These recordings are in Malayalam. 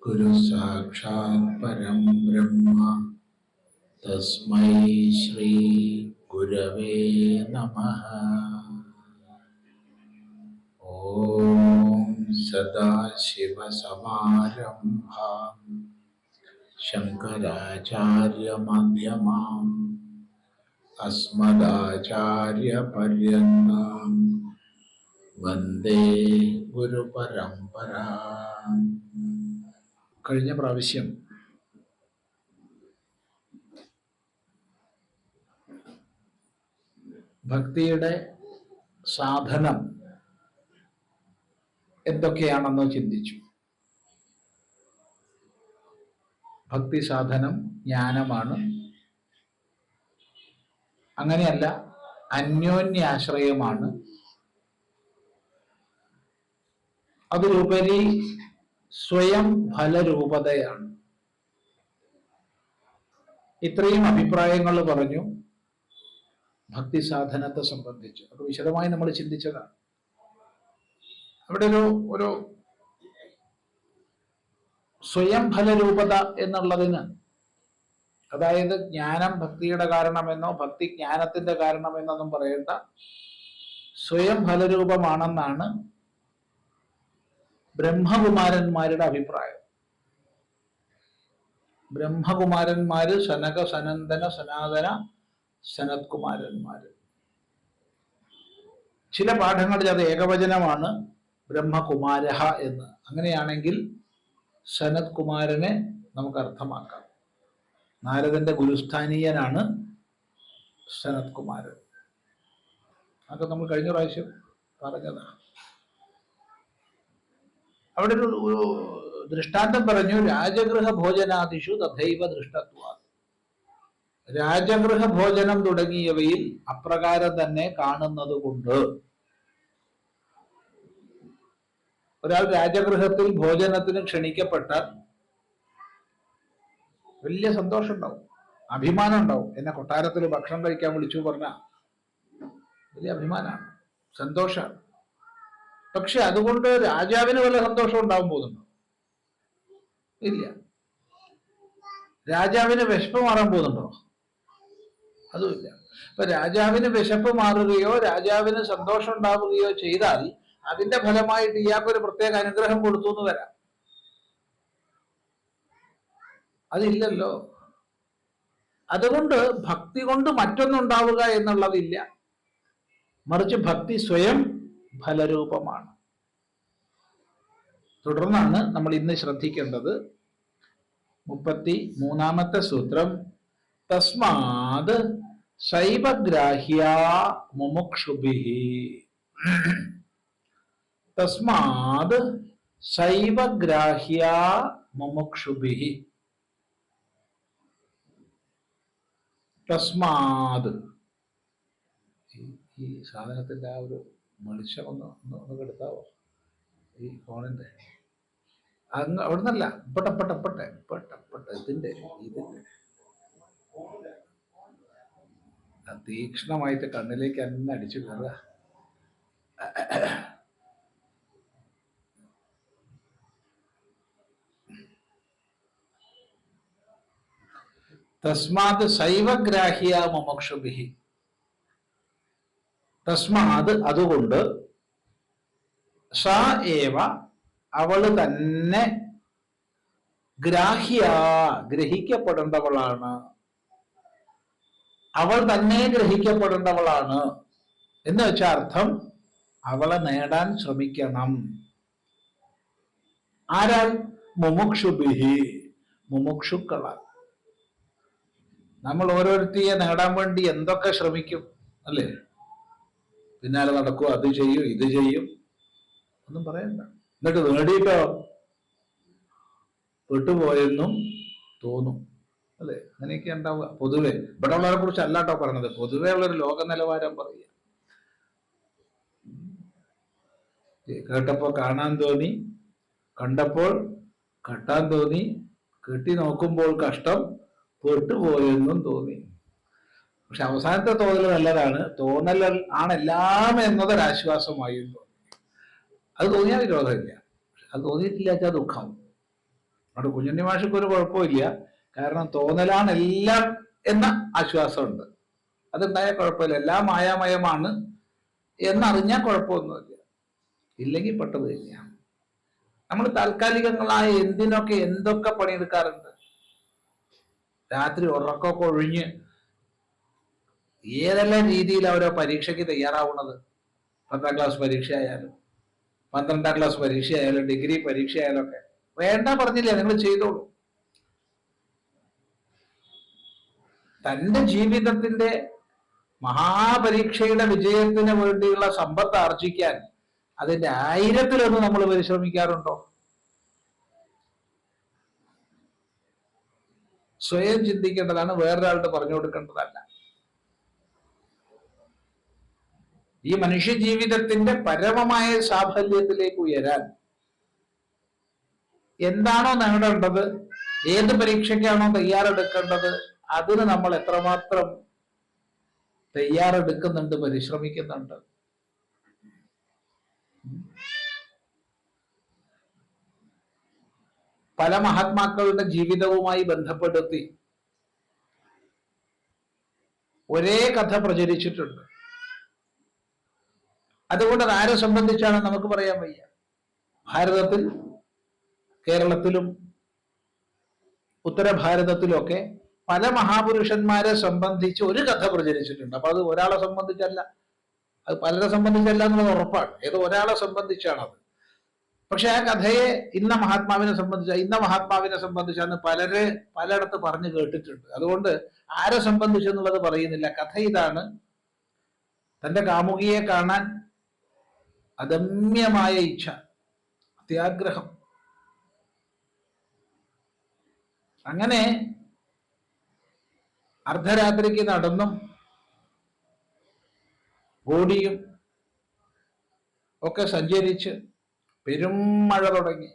ഗുരു സാക്ഷാത് പരം ബ്രഹ്മ തസ്മൈ ശ്രീ ഗുരവേ നമഃ. ഓം സദാശിവസമാരംഭാം ശങ്കരാചാര്യമധ്യമാം അസ്മദാചാര്യപര്യന്താം വന്ദേ ഗുരുപരമ്പരാം. കഴിഞ്ഞ പ്രാവശ്യം ഭക്തിയുടെ സാധനം എന്തൊക്കെയാണെന്ന് ചിന്തിച്ചു. ഭക്തി സാധനം ജ്ഞാനമാണ്. അങ്ങനെയല്ല, അന്യോന്യാശ്രയമാണ്. അതിലുപരി സ്വയം ഫലരൂപതയാണ്. ഇത്രയും അഭിപ്രായങ്ങൾ പറഞ്ഞു ഭക്തി സാധനത്തെ സംബന്ധിച്ച്. അത് വിശദമായി നമ്മൾ ചിന്തിച്ചതാണ്. അവിടെ ഒരു സ്വയം ഫലരൂപത എന്നുള്ളതിന്, അതായത് ജ്ഞാനം ഭക്തിയുടെ കാരണമെന്നോ ഭക്തി ജ്ഞാനത്തിന്റെ കാരണമെന്നൊന്നും പറയേണ്ട, സ്വയം ഫലരൂപമാണെന്നാണ് ബ്രഹ്മകുമാരന്മാരുടെ അഭിപ്രായം. ബ്രഹ്മകുമാരന്മാര് സനക സനന്ദന സനാതന സനത് കുമാരന്മാര്. ചില പാഠങ്ങളിൽ അത് ഏകവചനമാണ്, ബ്രഹ്മകുമാരഹ എന്ന്. അങ്ങനെയാണെങ്കിൽ സനത് കുമാരനെ നമുക്ക് അർത്ഥമാക്കാം. നാരദന്റെ ഗുരുസ്ഥാനീയനാണ് സനത് കുമാരൻ. അതൊക്കെ നമ്മൾ കഴിഞ്ഞ പ്രാവശ്യം പറഞ്ഞതാണ്. അവിടെ ഒരു ദൃഷ്ടാന്തം പറഞ്ഞു. രാജഗൃഹ ഭോജനാദിഷു തഥൈവ ദൃഷ്ടത്വ. രാജഗൃഹ ഭോജനം തുടങ്ങിയവയിൽ അപ്രകാരം തന്നെ കാണുന്നത് കൊണ്ട് ഒരാൾ രാജഗൃഹത്തിൽ ഭോജനത്തിന് ക്ഷണിക്കപ്പെട്ടാൽ വലിയ സന്തോഷം ഉണ്ടാവും, അഭിമാനം ഉണ്ടാവും. എന്നെ കൊട്ടാരത്തിൽ ഭക്ഷണം കഴിക്കാൻ വിളിച്ചു പറഞ്ഞാൽ വലിയ അഭിമാനമാണ്, സന്തോഷമാണ്. പക്ഷെ അതുകൊണ്ട് രാജാവിന് വല്ല സന്തോഷം ഉണ്ടാവാൻ പോകുന്നുണ്ടോ? ഇല്ല. രാജാവിന് വിശപ്പ് മാറാൻ പോകുന്നുണ്ടോ? അതുമില്ല. അപ്പൊ രാജാവിന് വിശപ്പ് മാറുകയോ രാജാവിന് സന്തോഷം ഉണ്ടാവുകയോ ചെയ്താൽ അതിന്റെ ഫലമായിട്ട് ഇയാൾക്കൊരു പ്രത്യേക അനുഗ്രഹം കൊടുത്തു എന്ന് വരാം. അതില്ലല്ലോ. അതുകൊണ്ട് ഭക്തി കൊണ്ട് മറ്റൊന്നുണ്ടാവുക എന്നുള്ളതില്ല. മറിച്ച് ഭക്തി സ്വയം ഫലരൂപമാണ്. തുടർന്നാണ് നമ്മൾ ഇന്ന് ശ്രദ്ധിക്കേണ്ടത് 33-ാമത്തെ സൂത്രം. തസ്മാത് ശൈവഗ്രാഹ്യാ മുമുക്ഷുഭിഃ. തസ്മാത് ശൈവഗ്രാഹ്യാ മുമുക്ഷുഭിഃ. തസ്മാത്, ഈ സാധനത്തിന്റെ ആ ഒരു വെളിച്ചം ഒന്ന് കെടുത്താവോ ഈ ഫോണിന്റെ? അങ്ങ് അവിടെ നിന്നല്ല, പെട്ടെ ഇതിന്റെ തീക്ഷ്ണമായിട്ട് കണ്ണിലേക്ക് തന്നെ അടിച്ചു കയറുക. തസ്മാത് ശൈവഗ്രാഹ്യ മുമുക്ഷുഭിഃ. തസ്മാത്, അതുകൊണ്ട്, സ ഏവ, അവള് തന്നെ, ഗ്രാഹ്യ, ഗ്രഹിക്കപ്പെടേണ്ടവളാണ്. അവൾ തന്നെ ഗ്രഹിക്കപ്പെടേണ്ടവളാണ് എന്ന് വെച്ചാൽ അർത്ഥം, അവളെ നേടാൻ ശ്രമിക്കണം. ആരാൽ? മുമുക്ഷുഭിഃ, മുമുക്ഷുക്കളാൽ. നമ്മൾ ഓരോരുത്തരെ നേടാൻ വേണ്ടി എന്തൊക്കെ ശ്രമിക്കും അല്ലേ? പിന്നാലെ നടക്കും, അത് ചെയ്യും, ഇത് ചെയ്യും, ഒന്നും പറയണ്ട. എന്നിട്ട് നേടിയിട്ടോ പെട്ടുപോയെന്നും തോന്നും അല്ലെ? അങ്ങനെയൊക്കെ ഉണ്ടാവുക പൊതുവെ. ഇവിടെ ഉള്ളവരെ കുറിച്ച് അല്ലാട്ടോ പറഞ്ഞത്, പൊതുവെ ഉള്ളൊരു ലോക നിലവാരം പറയുക. കേട്ടപ്പോൾ കാണാൻ തോന്നി, കണ്ടപ്പോൾ കെട്ടാൻ തോന്നി, കെട്ടി നോക്കുമ്പോൾ കഷ്ടം, പെട്ടുപോയെന്നും തോന്നി. പക്ഷെ അവസാനത്തെ തോന്നൽ നല്ലതാണ്. തോന്നൽ ആണെല്ലാം എന്നതൊരാശ്വാസമായി തോന്നി. അത് തോന്നിയാൽ വിരോധമില്ല. അത് തോന്നിയിട്ടില്ലാച്ചാൽ ദുഃഖം. അവിടെ കുഞ്ഞുണ്ണി മാഷക്ക് ഒരു കുഴപ്പമില്ല. കാരണം തോന്നലാണ് എല്ലാം എന്ന ആശ്വാസമുണ്ട്. അതുണ്ടായ കുഴപ്പമില്ല. എല്ലാം മായാമയമാണ് എന്നറിഞ്ഞാൽ കുഴപ്പമൊന്നുമില്ല. ഇല്ലെങ്കിൽ പെട്ടത് തന്നെയാണ്. നമ്മൾ താൽക്കാലികങ്ങളായ എന്തിനൊക്കെ എന്തൊക്കെ പണിയെടുക്കാറുണ്ട്. രാത്രി ഉറക്കമൊക്കെ ഒഴിഞ്ഞ് ഏതെല്ലാം രീതിയിൽ ഓരോ പരീക്ഷയ്ക്ക് തയ്യാറാവുന്നത്. 10ാം ക്ലാസ് പരീക്ഷ ആയാലും 12ാം ക്ലാസ് പരീക്ഷ ആയാലും ഡിഗ്രി പരീക്ഷ ആയാലും ഒക്കെ വേണ്ട പറഞ്ഞില്ല, നിങ്ങൾ ചെയ്തോളൂ. തന്റെ ജീവിതത്തിന്റെ മഹാപരീക്ഷയുടെ വിജയത്തിന് വേണ്ടിയുള്ള സമ്പത്ത് ആർജിക്കാൻ അതിന്റെ 1000-ലൊന്ന് നമ്മൾ പരിശ്രമിക്കാറുണ്ടോ? സ്വയം ചിന്തിക്കേണ്ടതാണ്, വേറൊരാളുടെ പറഞ്ഞു കൊടുക്കേണ്ടതല്ല. ഈ മനുഷ്യ ജീവിതത്തിന്റെ പരമമായ സാഫല്യത്തിലേക്ക് ഉയരാൻ എന്താണോ നേടേണ്ടത്, ഏത് പരീക്ഷയ്ക്കാണോ തയ്യാറെടുക്കേണ്ടത്, അതിന് നമ്മൾ എത്രമാത്രം തയ്യാറെടുക്കുന്നുണ്ട്, പരിശ്രമിക്കുന്നുണ്ട്. പല മഹാത്മാക്കളുടെ ജീവിതവുമായി ബന്ധപ്പെടുത്തി ഒരേ കഥ പ്രചരിച്ചിട്ടുണ്ട്. അതുകൊണ്ട് അത് ആരെ സംബന്ധിച്ചാണ് നമുക്ക് പറയാൻ വയ്യ. ഭാരതത്തിൽ, കേരളത്തിലും ഉത്തരഭാരതത്തിലൊക്കെ പല മഹാപുരുഷന്മാരെ സംബന്ധിച്ച് ഒരു കഥ പ്രചരിച്ചിട്ടുണ്ട്. അപ്പൊ അത് ഒരാളെ സംബന്ധിച്ചല്ല, അത് പലരെ സംബന്ധിച്ചല്ല എന്നുള്ളത് ഉറപ്പാണ്. ഏതോ ഒരാളെ സംബന്ധിച്ചാണത്. പക്ഷെ ആ കഥയെ ഇന്ന മഹാത്മാവിനെ സംബന്ധിച്ചാണ് പലയിടത്ത് പറഞ്ഞു കേട്ടിട്ടുണ്ട്. അതുകൊണ്ട് ആരെ സംബന്ധിച്ചെന്നുള്ളത് പറയുന്നില്ല. കഥ ഇതാണ്: തന്റെ കാമുകിയെ കാണാൻ അദമ്യമായ ഇച്ഛ, അത്യാഗ്രഹം. അങ്ങനെ അർദ്ധരാത്രിക്ക് നടന്നും ഓടിയും ഒക്കെ സഞ്ചരിച്ച് പെരും മഴ തുടങ്ങി.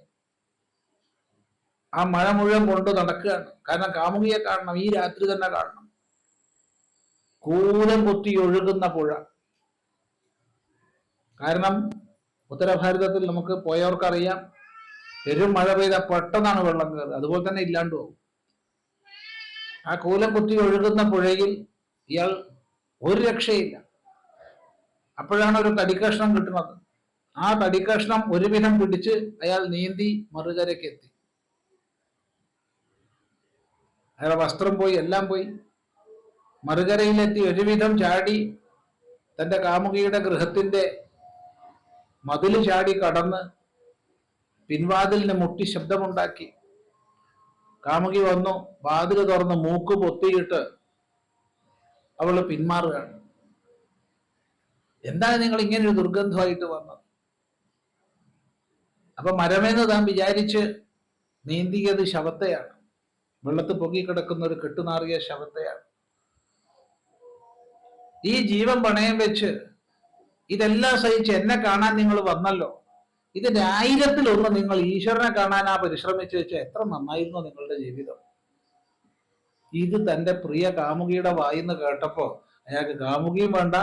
ആ മഴ മുഴുവൻ കൊണ്ട് നടക്കുകയാണ്. കാരണം കാമുകിയെ കാണണം, ഈ രാത്രി തന്നെ കാണണം. കൂലം കുത്തി ഒഴുകുന്ന പുഴ. കാരണം ഉത്തരഭാരതത്തിൽ നമുക്ക് പോയവർക്കറിയാം, പെരും മഴ പെയ്ത പെട്ടെന്നാണ് വെള്ളം കയറുക, അതുപോലെ തന്നെ ഇല്ലാണ്ട് പോകും. ആ കൂലം കുത്തി ഒഴുകുന്ന പുഴയിൽ ഇയാൾ ഒരു രക്ഷയില്ല. അപ്പോഴാണ് ഒരു തടിക്കഷ്ണം കിട്ടുന്നത്. ആ തടിക്കഷ്ണം ഒരുവിധം പിടിച്ച് അയാൾ നീന്തി മറുകരയ്ക്ക് എത്തി. അയാളുടെ വസ്ത്രം പോയി, എല്ലാം പോയി. മറുകരയിലെത്തി ഒരുവിധം ചാടി തന്റെ കാമുകിയുടെ ഗൃഹത്തിന്റെ മതില് ചാടി കടന്ന് പിൻവാതിലിന് മുട്ടി ശബ്ദമുണ്ടാക്കി. കാമുകി വന്നു, വാതില് തുറന്ന് മൂക്ക് പൊത്തിയിട്ട് അവള് പിന്മാറുകയാണ്. എന്താണ് നിങ്ങൾ ഇങ്ങനെ ഒരു ദുർഗന്ധമായിട്ട് വന്നത്? അപ്പൊ മരമെന്ന് താൻ വിചാരിച്ച് നീന്തിയത് ശവത്തെയാണ്. വെള്ളത്തിൽ പൊങ്ങിക്കിടക്കുന്ന ഒരു കെട്ടുനാറിയ ശവത്തെയാണ്. ഈ ജീവൻ പണയം വെച്ച് ഇതെല്ലാം സഹിച്ച് എന്നെ കാണാൻ നിങ്ങൾ വന്നല്ലോ. ഇതിന്റെ 1000-ലൊന്ന് നിങ്ങൾ ഈശ്വരനെ കാണാനാ പരിശ്രമിച്ചു വെച്ചാൽ എത്ര നന്നായിരുന്നു നിങ്ങളുടെ ജീവിതം. ഇത് തന്റെ പ്രിയ കാമുകിയുടെ വായിന്ന് കേട്ടപ്പോ അയാൾക്ക് കാമുകിയും വേണ്ട,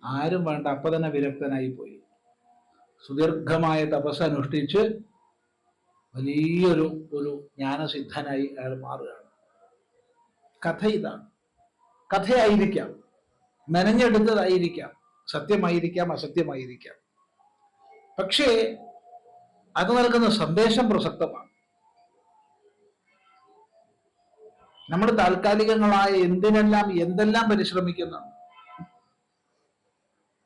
ആരും വേണ്ട. അപ്പൊ തന്നെ വിരക്തനായി പോയി. സുദീർഘമായ തപസ് അനുഷ്ഠിച്ച് വലിയൊരു ജ്ഞാനസിദ്ധനായി അയാൾ മാറുകയാണ്. കഥ ഇതാണ്. കഥയായിരിക്കാം, മെനഞ്ഞെടുത്തതായിരിക്കാം, സത്യമായിരിക്കാം, അസത്യമായിരിക്കാം. പക്ഷേ അത് നൽകുന്ന സന്ദേശം പ്രസക്തമാണ്. നമ്മൾ താൽക്കാലികങ്ങളായ എന്തെല്ലാം പരിശ്രമിക്കുന്നുണ്ട്.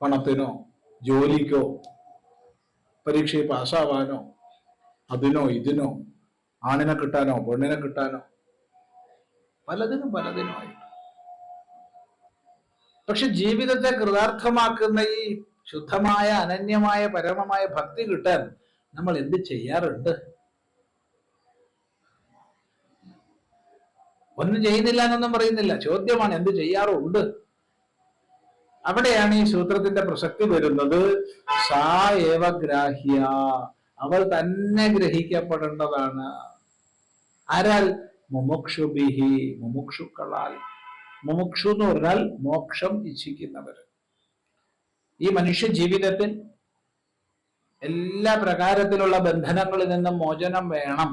പണത്തിനോ, ജോലിക്കോ, പരീക്ഷയിൽ പാസ്സാവാനോ, അതിനോ ഇതിനോ, ആണിനെ കിട്ടാനോ പെണ്ണിനെ കിട്ടാനോ, പലതിനുമായി. പക്ഷെ ജീവിതത്തെ കൃതാർത്ഥമാക്കുന്ന ഈ ശുദ്ധമായ, അനന്യമായ, പരമമായ ഭക്തി കിട്ടാൻ നമ്മൾ എന്ത് ചെയ്യാറുണ്ട്? ഒന്നും ചെയ്യുന്നില്ല എന്നൊന്നും പറയുന്നില്ല. ചോദ്യമാണ്, എന്ത് ചെയ്യാറുണ്ട്? അവിടെയാണ് ഈ സൂത്രത്തിന്റെ പ്രസക്തി വരുന്നത്. സാ ഏവ ഗ്രാഹ്യ, അവൾ തന്നെ ഗ്രഹിക്കപ്പെടേണ്ടതാണ്. ആരാൽ? മുമുക്ഷുഭിഹി, മുമുക്ഷുക്കളാൽ. മുമുക്ഷു എന്ന് പറഞ്ഞാൽ മോക്ഷം ഇച്ഛിക്കുന്നവർ. ഈ മനുഷ്യ ജീവിതത്തിൽ എല്ലാ പ്രകാരത്തിലുള്ള ബന്ധനങ്ങളിൽ നിന്നും മോചനം വേണം.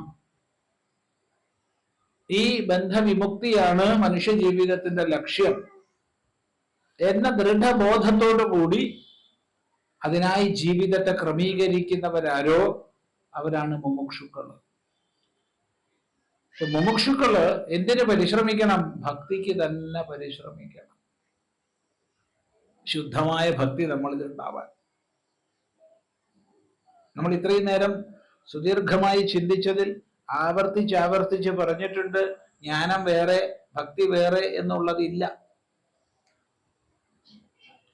ഈ ബന്ധവിമുക്തിയാണ് മനുഷ്യ ജീവിതത്തിന്റെ ലക്ഷ്യം എന്ന ദൃഢബോധത്തോടു കൂടി അതിനായി ജീവിതത്തെ ക്രമീകരിക്കുന്നവരാരോ അവരാണ് മുമുക്ഷുക്കള്. മുമുക്ഷുക്കള് എന്തിനു പരിശ്രമിക്കണം? ഭക്തിക്ക് തന്നെ പരിശ്രമിക്കണം. ശുദ്ധമായ ഭക്തി നമ്മളിൽ ഉണ്ടാവാൻ. നമ്മൾ ഇത്രയും നേരം സുദീർഘമായി ചിന്തിച്ചതിൽ ആവർത്തിച്ച് പറഞ്ഞിട്ടുണ്ട്, ജ്ഞാനം വേറെ ഭക്തി വേറെ എന്നുള്ളതില്ല.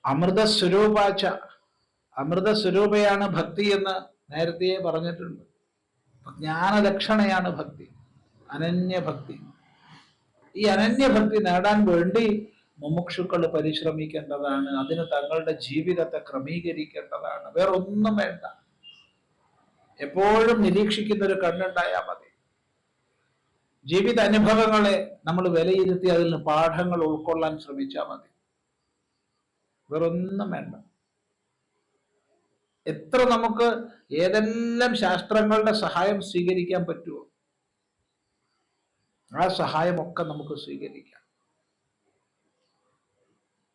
അമൃതസ്വരൂപാച്ച, അമൃതസ്വരൂപയാണ് ഭക്തി എന്ന് നേരത്തെ പറഞ്ഞിട്ടുണ്ട്. ജ്ഞാനലക്ഷണയാണ് ഭക്തി, അനന്യഭക്തി. ഈ അനന്യഭക്തി നേടാൻ വേണ്ടി മുമുക്ഷുക്കൾ പരിശ്രമിക്കേണ്ടതാണ്. അതിന് തങ്ങളുടെ ജീവിതത്തെ ക്രമീകരിക്കേണ്ടതാണ്. വേറൊന്നും വേണ്ട. എപ്പോഴും നിരീക്ഷിക്കുന്ന ഒരു കണ്ണുണ്ടായാൽ മതി. ജീവിത അനുഭവങ്ങളെ നമ്മൾ വിലയിരുത്തി അതിൽ നിന്ന് പാഠങ്ങൾ ഉൾക്കൊള്ളാൻ ശ്രമിച്ചാൽ മതി. വേറൊന്നും വേണ്ട. എത്ര നമുക്ക് ഏതെല്ലാം ശാസ്ത്രങ്ങളുടെ സഹായം സ്വീകരിക്കാൻ പറ്റുമോ ആ സഹായമൊക്കെ നമുക്ക് സ്വീകരിക്കാം.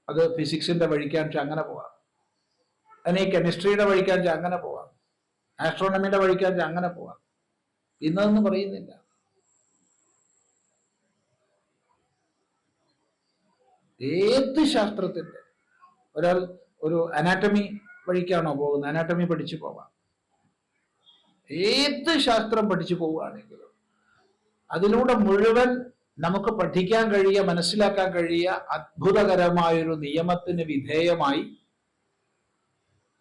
അത് ഫിസിക്സിന്റെ വഴിക്കാൻ അങ്ങനെ പോവാം, അതിനെ കെമിസ്ട്രിയുടെ വഴിക്കാൻ അങ്ങനെ പോവാം, ആസ്ട്രോണമിയുടെ വഴിക്കാൻ അങ്ങനെ പോവാം. ഇന്നതൊന്നും പറയുന്നില്ല. ഏത് ശാസ്ത്രത്തിന്റെ ഒരാൾ ഒരു അനാറ്റമി വഴിക്കാണോ പോകുന്നത്, അനാറ്റമി പഠിച്ചു പോവാം. ഏത് ശാസ്ത്രം പഠിച്ചു പോവുകയാണെങ്കിലും അതിലൂടെ മുഴുവൻ നമുക്ക് പഠിക്കാൻ കഴിയുക, മനസ്സിലാക്കാൻ കഴിയുക അത്ഭുതകരമായൊരു നിയമത്തിന് വിധേയമായി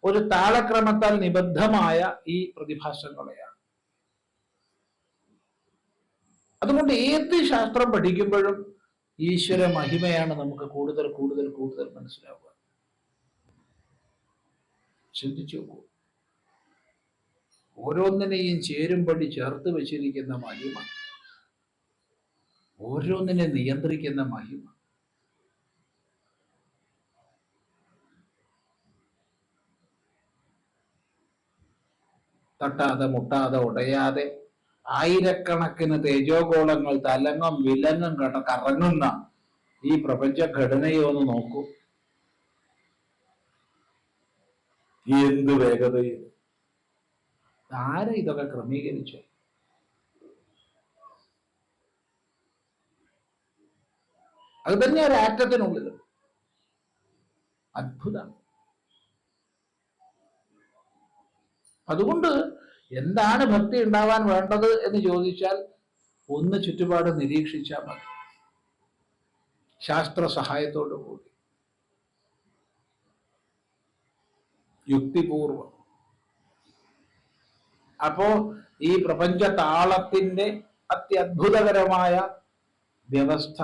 ഒരു താളക്രമത്താൽ നിബദ്ധമായ ഈ പ്രതിഭാസങ്ങളെയാണ്. അതുകൊണ്ട് ഏത് ശാസ്ത്രം പഠിക്കുമ്പോഴും ഈശ്വര മഹിമയാണ് നമുക്ക് കൂടുതൽ കൂടുതൽ കൂടുതൽ മനസ്സിലാവുക. ചിന്തിച്ചു നോക്കൂ. ഓരോന്നിനെയും ചേരുംപടി ചേർത്ത് വെച്ചിരിക്കുന്ന മഹിമ, ഓരോന്നിനെ നിയന്ത്രിക്കുന്ന മഹിമ. തട്ടാതെ മുട്ടാതെ ഉടയാതെ ആയിരക്കണക്കിന് തേജോഗോളങ്ങൾ തലങ്ങും വിലങ്ങും കറങ്ങുന്ന ഈ പ്രപഞ്ച ഘടനയെ ഒന്ന് നോക്കൂ. എന്ത് വേഗതയിൽ! ആരാ ഇതൊക്കെ ക്രമീകരിച്ചു? അത് തന്നെ ഒരു ആറ്റത്തിനുള്ളിൽ അത്ഭുതമാണ്. അതുകൊണ്ട് എന്താണ് ഭക്തി ഉണ്ടാവാൻ വേണ്ടത് എന്ന് ചോദിച്ചാൽ ഒന്ന് ചുറ്റുപാട് നിരീക്ഷിച്ചാൽ മതി, ശാസ്ത്ര സഹായത്തോടു കൂടി, യുക്തിപൂർവം. അപ്പോ ഈ പ്രപഞ്ച താളത്തിന്റെ അത്യത്ഭുതകരമായ വ്യവസ്ഥ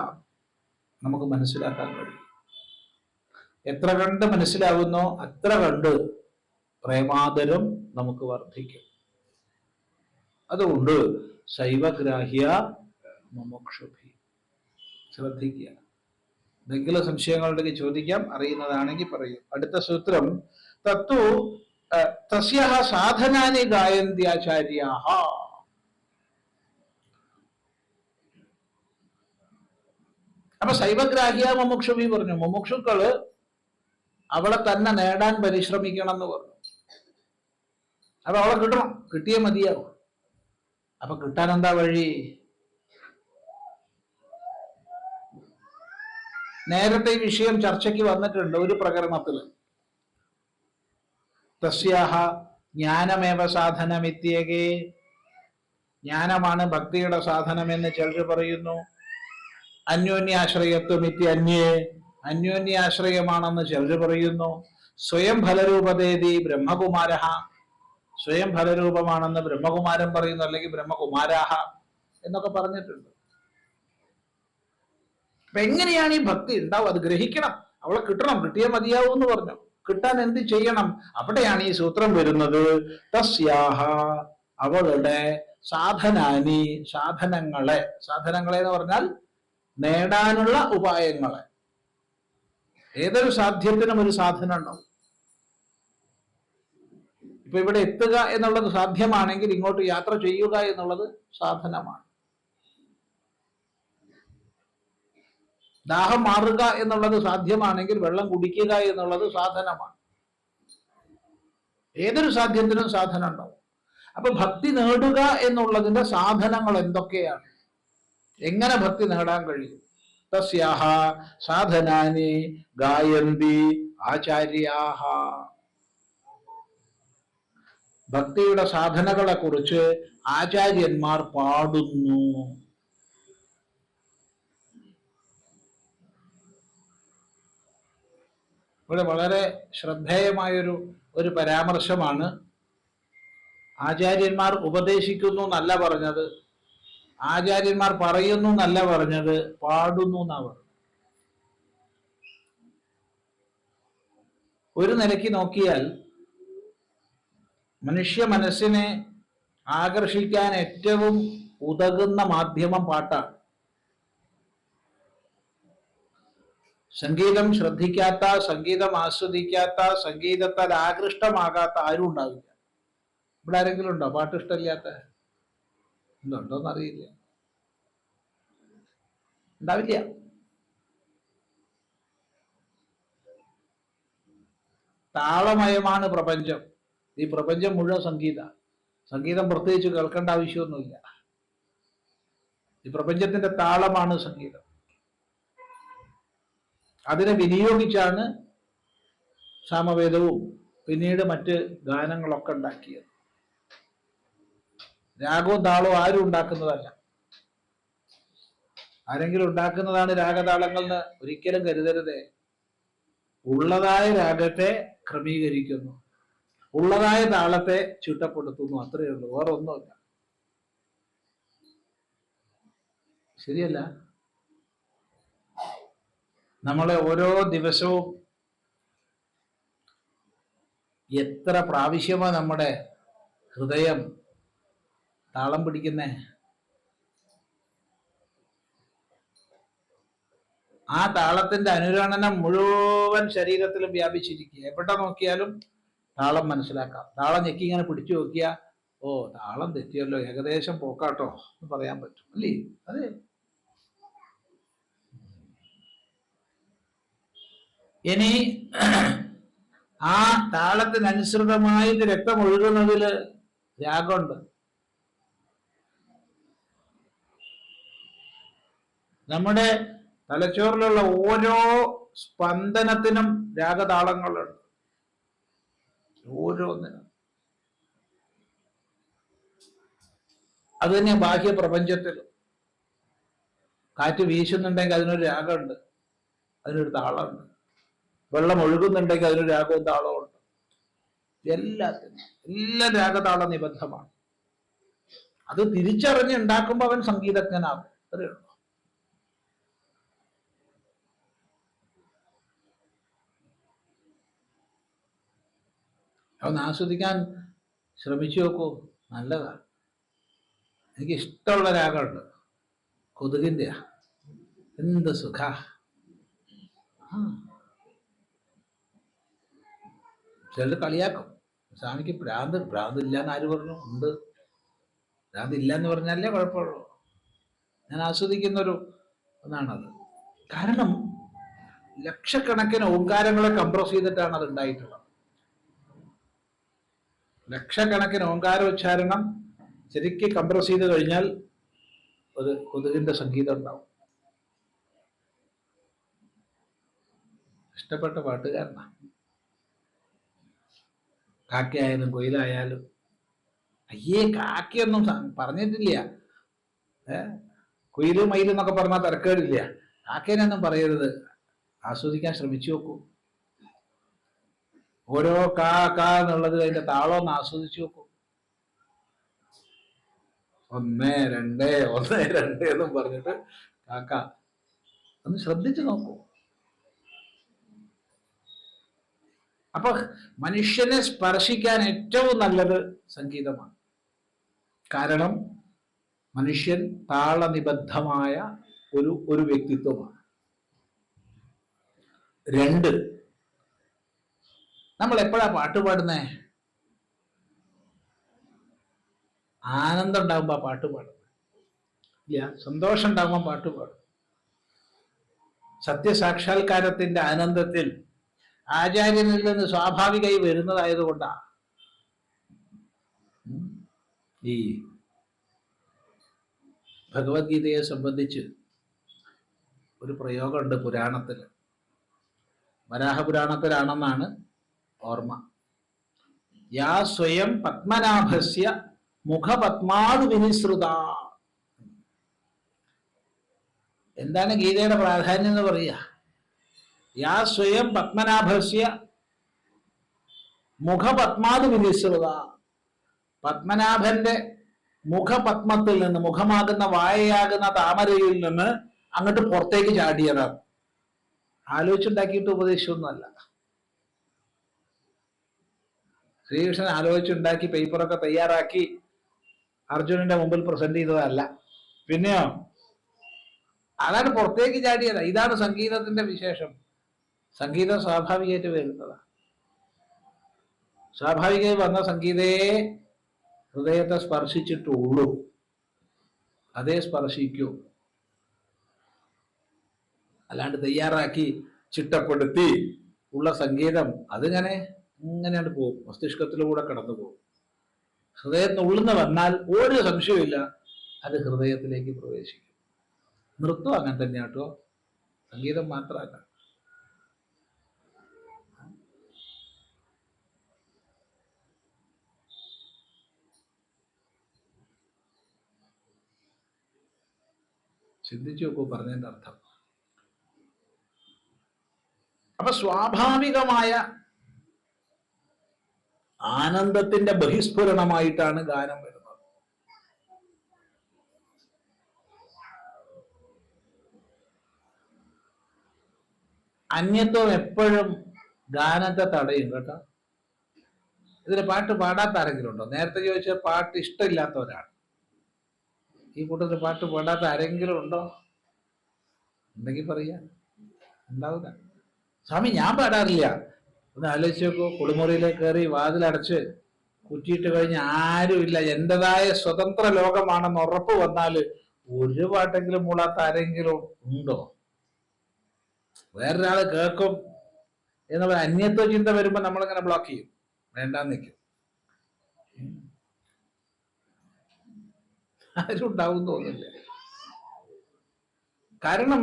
നമുക്ക് മനസ്സിലാക്കാൻ കഴിയും. എത്ര കണ്ട് മനസ്സിലാകുന്നോ അത്ര കണ്ട് പ്രേമാദരം നമുക്ക് വർദ്ധിക്കും. അതുകൊണ്ട് ശൈവഗ്രാഹ്യ മുമുക്ഷുഭി. ശ്രദ്ധിക്കുക. എന്തെങ്കിലും സംശയങ്ങളുണ്ടെങ്കിൽ ചോദിക്കാം, അറിയുന്നതാണെങ്കിൽ പറയും. അടുത്ത സൂത്രം തത്തു തസ്യഃ സാധനാനി ഗായന്ത്യാചാര്യാഃ. അപ്പൊ ശൈവഗ്രാഹ്യ മുമുക്ഷുഭി പറഞ്ഞു. മുമുക്ഷുക്കള് അവളെ തന്നെ നേടാൻ പരിശ്രമിക്കണം എന്ന് പറഞ്ഞു. അപ്പൊ അവളെ കിട്ടണം, കിട്ടിയേ മതിയാവും. അപ്പൊ കിട്ടാൻ എന്താ വഴി? നേരത്തെ ഈ വിഷയം ചർച്ചയ്ക്ക് വന്നിട്ടുണ്ട് ഒരു പ്രകരണത്തില്. തസ്യാഹ ജ്ഞാനമേവ സാധനമിത്യേകേ. ജ്ഞാനമാണ് ഭക്തിയുടെ സാധനമെന്ന് ചിലർ പറയുന്നു. അന്യോന്യാശ്രയത്വമിത്യന്യേ, അന്യോന്യാശ്രയമാണെന്ന് ചിലർ പറയുന്നു. സ്വയം ഫലരൂപതേതി ബ്രഹ്മകുമാര, സ്വയം ഫലരൂപമാണെന്ന് ബ്രഹ്മകുമാരൻ പറയുന്നു, അല്ലെങ്കിൽ ബ്രഹ്മകുമാരാഹ എന്നൊക്കെ പറഞ്ഞിട്ടുണ്ട്. അപ്പൊ എങ്ങനെയാണ് ഈ ഭക്തി ഉണ്ടാവും? അത് ഗ്രഹിക്കണം. അവളെ കിട്ടണം, കിട്ടിയേ മതിയാവൂ എന്ന് പറഞ്ഞു. കിട്ടാൻ എന്ത് ചെയ്യണം? അവിടെയാണ് ഈ സൂത്രം വരുന്നത്. തസ്യാഹ, അവളുടെ സാധനാനി, സാധനങ്ങളെ, സാധനങ്ങളെ എന്ന് പറഞ്ഞാൽ നേടാനുള്ള ഉപായങ്ങളെ. ഏതൊരു സാധ്യത്തിനും ഒരു സാധനം ഉണ്ടാവും. ഇപ്പൊ ഇവിടെ എത്തുക എന്നുള്ളത് സാധ്യമാണെങ്കിൽ ഇങ്ങോട്ട് യാത്ര ചെയ്യുക എന്നുള്ളത് സാധനമാണ്. ദാഹം മാറുക എന്നുള്ളത് സാധ്യമാണെങ്കിൽ വെള്ളം കുടിക്കുക എന്നുള്ളത് സാധനമാണ്. ഏതൊരു സാധ്യത്തിനും സാധനം ഉണ്ടാവും. അപ്പൊ ഭക്തി നേടുക എന്നുള്ളതിന്റെ സാധനങ്ങൾ എന്തൊക്കെയാണ്? എങ്ങനെ ഭക്തി നേടാൻ കഴിയും? തസ്യാഹ സാധനാനി ഗായന്തി ആചാര്യാഹ. ഭക്തിയുടെ സാധനകളെ കുറിച്ച് ആചാര്യന്മാർ പാടുന്നു. ഇവിടെ വളരെ ശ്രദ്ധേയമായൊരു പരാമർശമാണ്. ആചാര്യന്മാർ ഉപദേശിക്കുന്നു എന്നല്ല പറഞ്ഞത്, ആചാര്യന്മാർ പറയുന്നു എന്നല്ല പറഞ്ഞത്, പാടുന്നു എന്നാ പറഞ്ഞത്. ഒരു നിലയ്ക്ക് നോക്കിയാൽ മനുഷ്യ മനസ്സിനെ ആകർഷിക്കാൻ ഏറ്റവും ഉതകുന്ന മാധ്യമം പാട്ടാണ്. സംഗീതം ശ്രദ്ധിക്കാത്ത, സംഗീതം ആസ്വദിക്കാത്ത, സംഗീതത്താൽ ആകൃഷ്ടമാകാത്ത ആരും ഉണ്ടാവില്ല. ഇവിടെ ആരെങ്കിലും ഉണ്ടോ പാട്ട് ഇഷ്ടമില്ലാത്ത? ഉണ്ടോന്നറിയില്ല, ഉണ്ടാവില്ല. താളമയമാണ് പ്രപഞ്ചം. ഈ പ്രപഞ്ചം മുഴുവൻ സംഗീതം പ്രത്യേകിച്ച് കേൾക്കേണ്ട ആവശ്യമൊന്നുമില്ല. ഈ പ്രപഞ്ചത്തിന്റെ താളമാണ് സംഗീതം. അതിനെ വിനിയോഗിച്ചാണ് സാമവേദവും പിന്നീട് മറ്റ് ഗാനങ്ങളൊക്കെ ഉണ്ടാക്കിയത്. രാഗവും താളവും ആരും ഉണ്ടാക്കുന്നതല്ല. ആരെങ്കിലും ഉണ്ടാക്കുന്നതാണ് രാഗതാളങ്ങൾ എന്ന് ഒരിക്കലും കരുതരുതേ. ഉള്ളതായ രാഗത്തെ ക്രമീകരിക്കുന്നു, ഉള്ളതായ താളത്തെ ചിട്ടപ്പെടുത്തുന്നു, അത്രയേ ഉള്ളൂ, വേറെ ഒന്നുമില്ല. ശരിയല്ല? നമ്മളെ ഓരോ ദിവസവും എത്ര പ്രാവശ്യമാണ് നമ്മുടെ ഹൃദയം താളം പിടിക്കുന്നേ? ആ താളത്തിന്റെ അനുരണനം മുഴുവൻ ശരീരത്തിലും വ്യാപിച്ചിരിക്കുക. എവിടെ നോക്കിയാലും താളം മനസ്സിലാക്കാം. താളം ഞെക്കി ഇങ്ങനെ പിടിച്ചു നോക്കിയാ, ഓ താളം തെറ്റിയല്ലോ, ഏകദേശം പോക്കാട്ടോ എന്ന് പറയാൻ പറ്റും, അല്ലേ? അതെ. ഇനി ആ താളത്തിനനുസൃതമായിട്ട് രക്തം ഒഴുകുന്നതില് രാഗമുണ്ട്. നമ്മുടെ തലച്ചോറിലുള്ള ഓരോ സ്പന്ദനത്തിനും രാഗതാളങ്ങളുണ്ട്, ഓരോന്നിനും. അത് തന്നെ ബാഹ്യ പ്രപഞ്ചത്തിലും. കാറ്റ് വീശുന്നുണ്ടെങ്കിൽ അതിനൊരു രാഗമുണ്ട്, അതിനൊരു താളമുണ്ട്. വെള്ളം ഒഴുകുന്നുണ്ടെങ്കിൽ അതിനൊരു രാഗവും താളവും ഉണ്ട്. എല്ലാത്തിനും എല്ലാം രാഗതാള നിബദ്ധമാണ്. അത് തിരിച്ചറിഞ്ഞ് ഉണ്ടാക്കുമ്പോൾ അവൻ സംഗീതജ്ഞനാകും, അത്രയേ ഉള്ളൂ. അവൻ ആസ്വദിക്കാൻ ശ്രമിച്ചു നോക്കൂ, നല്ലതാണ്. എനിക്ക് ഇഷ്ടമുള്ള രാഗമുണ്ട്, കൊതുകിൻ്റെ. എന്ത് സുഖ! ചിലർ കളിയാക്കും, സ്വാമിക്ക് ഭ്രാന്തില്ല എന്ന് ആര് പറഞ്ഞു? ഉണ്ട്. ഭ്രാന്തില്ല എന്ന് പറഞ്ഞാലേ കുഴപ്പമുള്ളൂ. ഞാൻ ആസ്വദിക്കുന്നൊരു ഒന്നാണത്. കാരണം ലക്ഷക്കണക്കിന് ഓങ്കാരങ്ങളെ കംപ്രസ് ചെയ്തിട്ടാണ് അത് ഉണ്ടായിട്ടുള്ളത്. ലക്ഷക്കണക്കിന് ഓങ്കാരോച്ചാരണം ശരിക്കും കംപ്രസ് ചെയ്ത് കഴിഞ്ഞാൽ ഒരു കൊതുകിന്റെ സംഗീതം ഉണ്ടാവും. ഇഷ്ടപ്പെട്ട പാട്ടുകാരനാണ്. കാക്കയായാലും കൊയിലായാലും. അയ്യേ, കാക്കയൊന്നും പറഞ്ഞിട്ടില്ല. കുയിലും മയിലും എന്നൊക്കെ പറഞ്ഞാൽ തിരക്കേടില്ല. കാക്കേനൊന്നും പറയരുത്. ആസ്വദിക്കാൻ ശ്രമിച്ചു നോക്കൂ. ഓരോ കാ കാ എന്നുള്ളത് അതിന്റെ താളം ഒന്ന് ആസ്വദിച്ചു നോക്കൂ. 1 2 1 2 എന്നും പറഞ്ഞിട്ട് കാക്ക ഒന്ന് ശ്രദ്ധിച്ചു നോക്കൂ. അപ്പൊ മനുഷ്യനെ സ്പർശിക്കാൻ ഏറ്റവും നല്ലത് സംഗീതമാണ്. കാരണം മനുഷ്യൻ താളനിബദ്ധമായ ഒരു വ്യക്തിത്വമാണ്. 2, നമ്മൾ എപ്പോഴാ പാട്ട് പാടുന്നേ? ആനന്ദം ഉണ്ടാകുമ്പോ പാട്ട് പാടും, ഇല്ല? സന്തോഷം ഉണ്ടാകുമ്പോൾ പാട്ട് പാടും. സത്യസാക്ഷാത്കാരത്തിന്റെ ആനന്ദത്തിൽ ആചാര്യനിൽ നിന്ന് സ്വാഭാവികമായി വരുന്നതായതുകൊണ്ടാണ് ഈ ഭഗവത്ഗീതയെ സംബന്ധിച്ച് ഒരു പ്രയോഗമുണ്ട് പുരാണത്തിൽ. വരാഹപുരാണത്തിലാണെന്നാണ് ഓർമ്മ. യാ സ്വയം പത്മനാഭസ്യ മുഖപത്മാതു വിനിസൃത. എന്താണ് ഗീതയുടെ പ്രാധാന്യം എന്ന് പറയുക? യാ സ്വയം പത്മനാഭസ്യ മുഖപത്മാതു വിനിസൃത. പത്മനാഭന്റെ മുഖപത്മത്തിൽ നിന്ന്, മുഖമാകുന്ന വായയാകുന്ന താമരയിൽ നിന്ന് അങ്ങോട്ട് പുറത്തേക്ക് ചാടിയതാണ്. ആലോചിച്ചുണ്ടാക്കിയിട്ട് ഉപദേശിച്ചൊന്നുമല്ല. ശ്രീകൃഷ്ണൻ ആലോചിച്ചുണ്ടാക്കി പേപ്പറൊക്കെ തയ്യാറാക്കി അർജുനന്റെ മുമ്പിൽ പ്രസന്റ് ചെയ്തതല്ല. പിന്നെയോ അതാണ് പുറത്തേക്ക് ചാടിയത്. ഇതാണ് സംഗീതത്തിന്റെ വിശേഷം. സംഗീതം സ്വാഭാവികമായിട്ട് വരുന്നതാണ്. സ്വാഭാവികമായി വന്ന സംഗീതയെ ഹൃദയത്തെ സ്പർശിച്ചിട്ടുള്ളൂ. അതേ സ്പർശിക്കൂ. അല്ലാണ്ട് തയ്യാറാക്കി ചിട്ടപ്പെടുത്തി ഉള്ള സംഗീതം ഇങ്ങനെയാണ് പോകും, മസ്തിഷ്കത്തിലൂടെ കടന്നു പോകും. ഹൃദയത്തിന് ഉള്ളുന്ന് വന്നാൽ ഒരു സംശയമില്ല, അത് ഹൃദയത്തിലേക്ക് പ്രവേശിക്കും. നൃത്തം അങ്ങനെ തന്നെയാട്ടോ, സംഗീതം മാത്രമല്ല. ചിന്തിച്ചു നോക്കൂ പറഞ്ഞതിന്റെ അർത്ഥം. അപ്പൊ സ്വാഭാവികമായ ആനന്ദത്തിന്റെ ബഹിസ്ഫുരണമായിട്ടാണ് ഗാനം വരുന്നത്. അന്യത്വം എപ്പോഴും ഗാനത്തെ തടയും കേട്ടോ. ഇതിന് പാട്ട് പാടാത്ത ആരെങ്കിലും ഉണ്ടോ? നേരത്തെ ചോദിച്ച പാട്ട് ഇഷ്ടമില്ലാത്തവരാണ്. ഈ കൂട്ടത്തിൽ പാട്ട് പാടാത്ത ആരെങ്കിലും ഉണ്ടോ? ഉണ്ടെങ്കിൽ പറയാ. ഉണ്ടാവില്ല. സ്വാമി ഞാൻ പാടാറില്ല. ഒന്ന് ആലോചിച്ച് നോക്കൂ. കുളിമുറിയിലേക്ക് കയറി വാതിലടച്ച് കുറ്റിയിട്ട് കഴിഞ്ഞ് ആരുമില്ല, എന്റേതായ സ്വതന്ത്ര ലോകമാണെന്ന് ഉറപ്പ് വന്നാൽ ഒരു പാട്ടെങ്കിലും മൂളാത്ത ആരെങ്കിലും ഉണ്ടോ? വേറൊരാള് കേൾക്കും എന്നുള്ള അന്യത്വ ചിന്ത വരുമ്പോ നമ്മളിങ്ങനെ ബ്ലോക്ക് ചെയ്യും, വേണ്ടാന്ന് നിൽക്കും. ആരും ഉണ്ടാവും തോന്നില്ല. കാരണം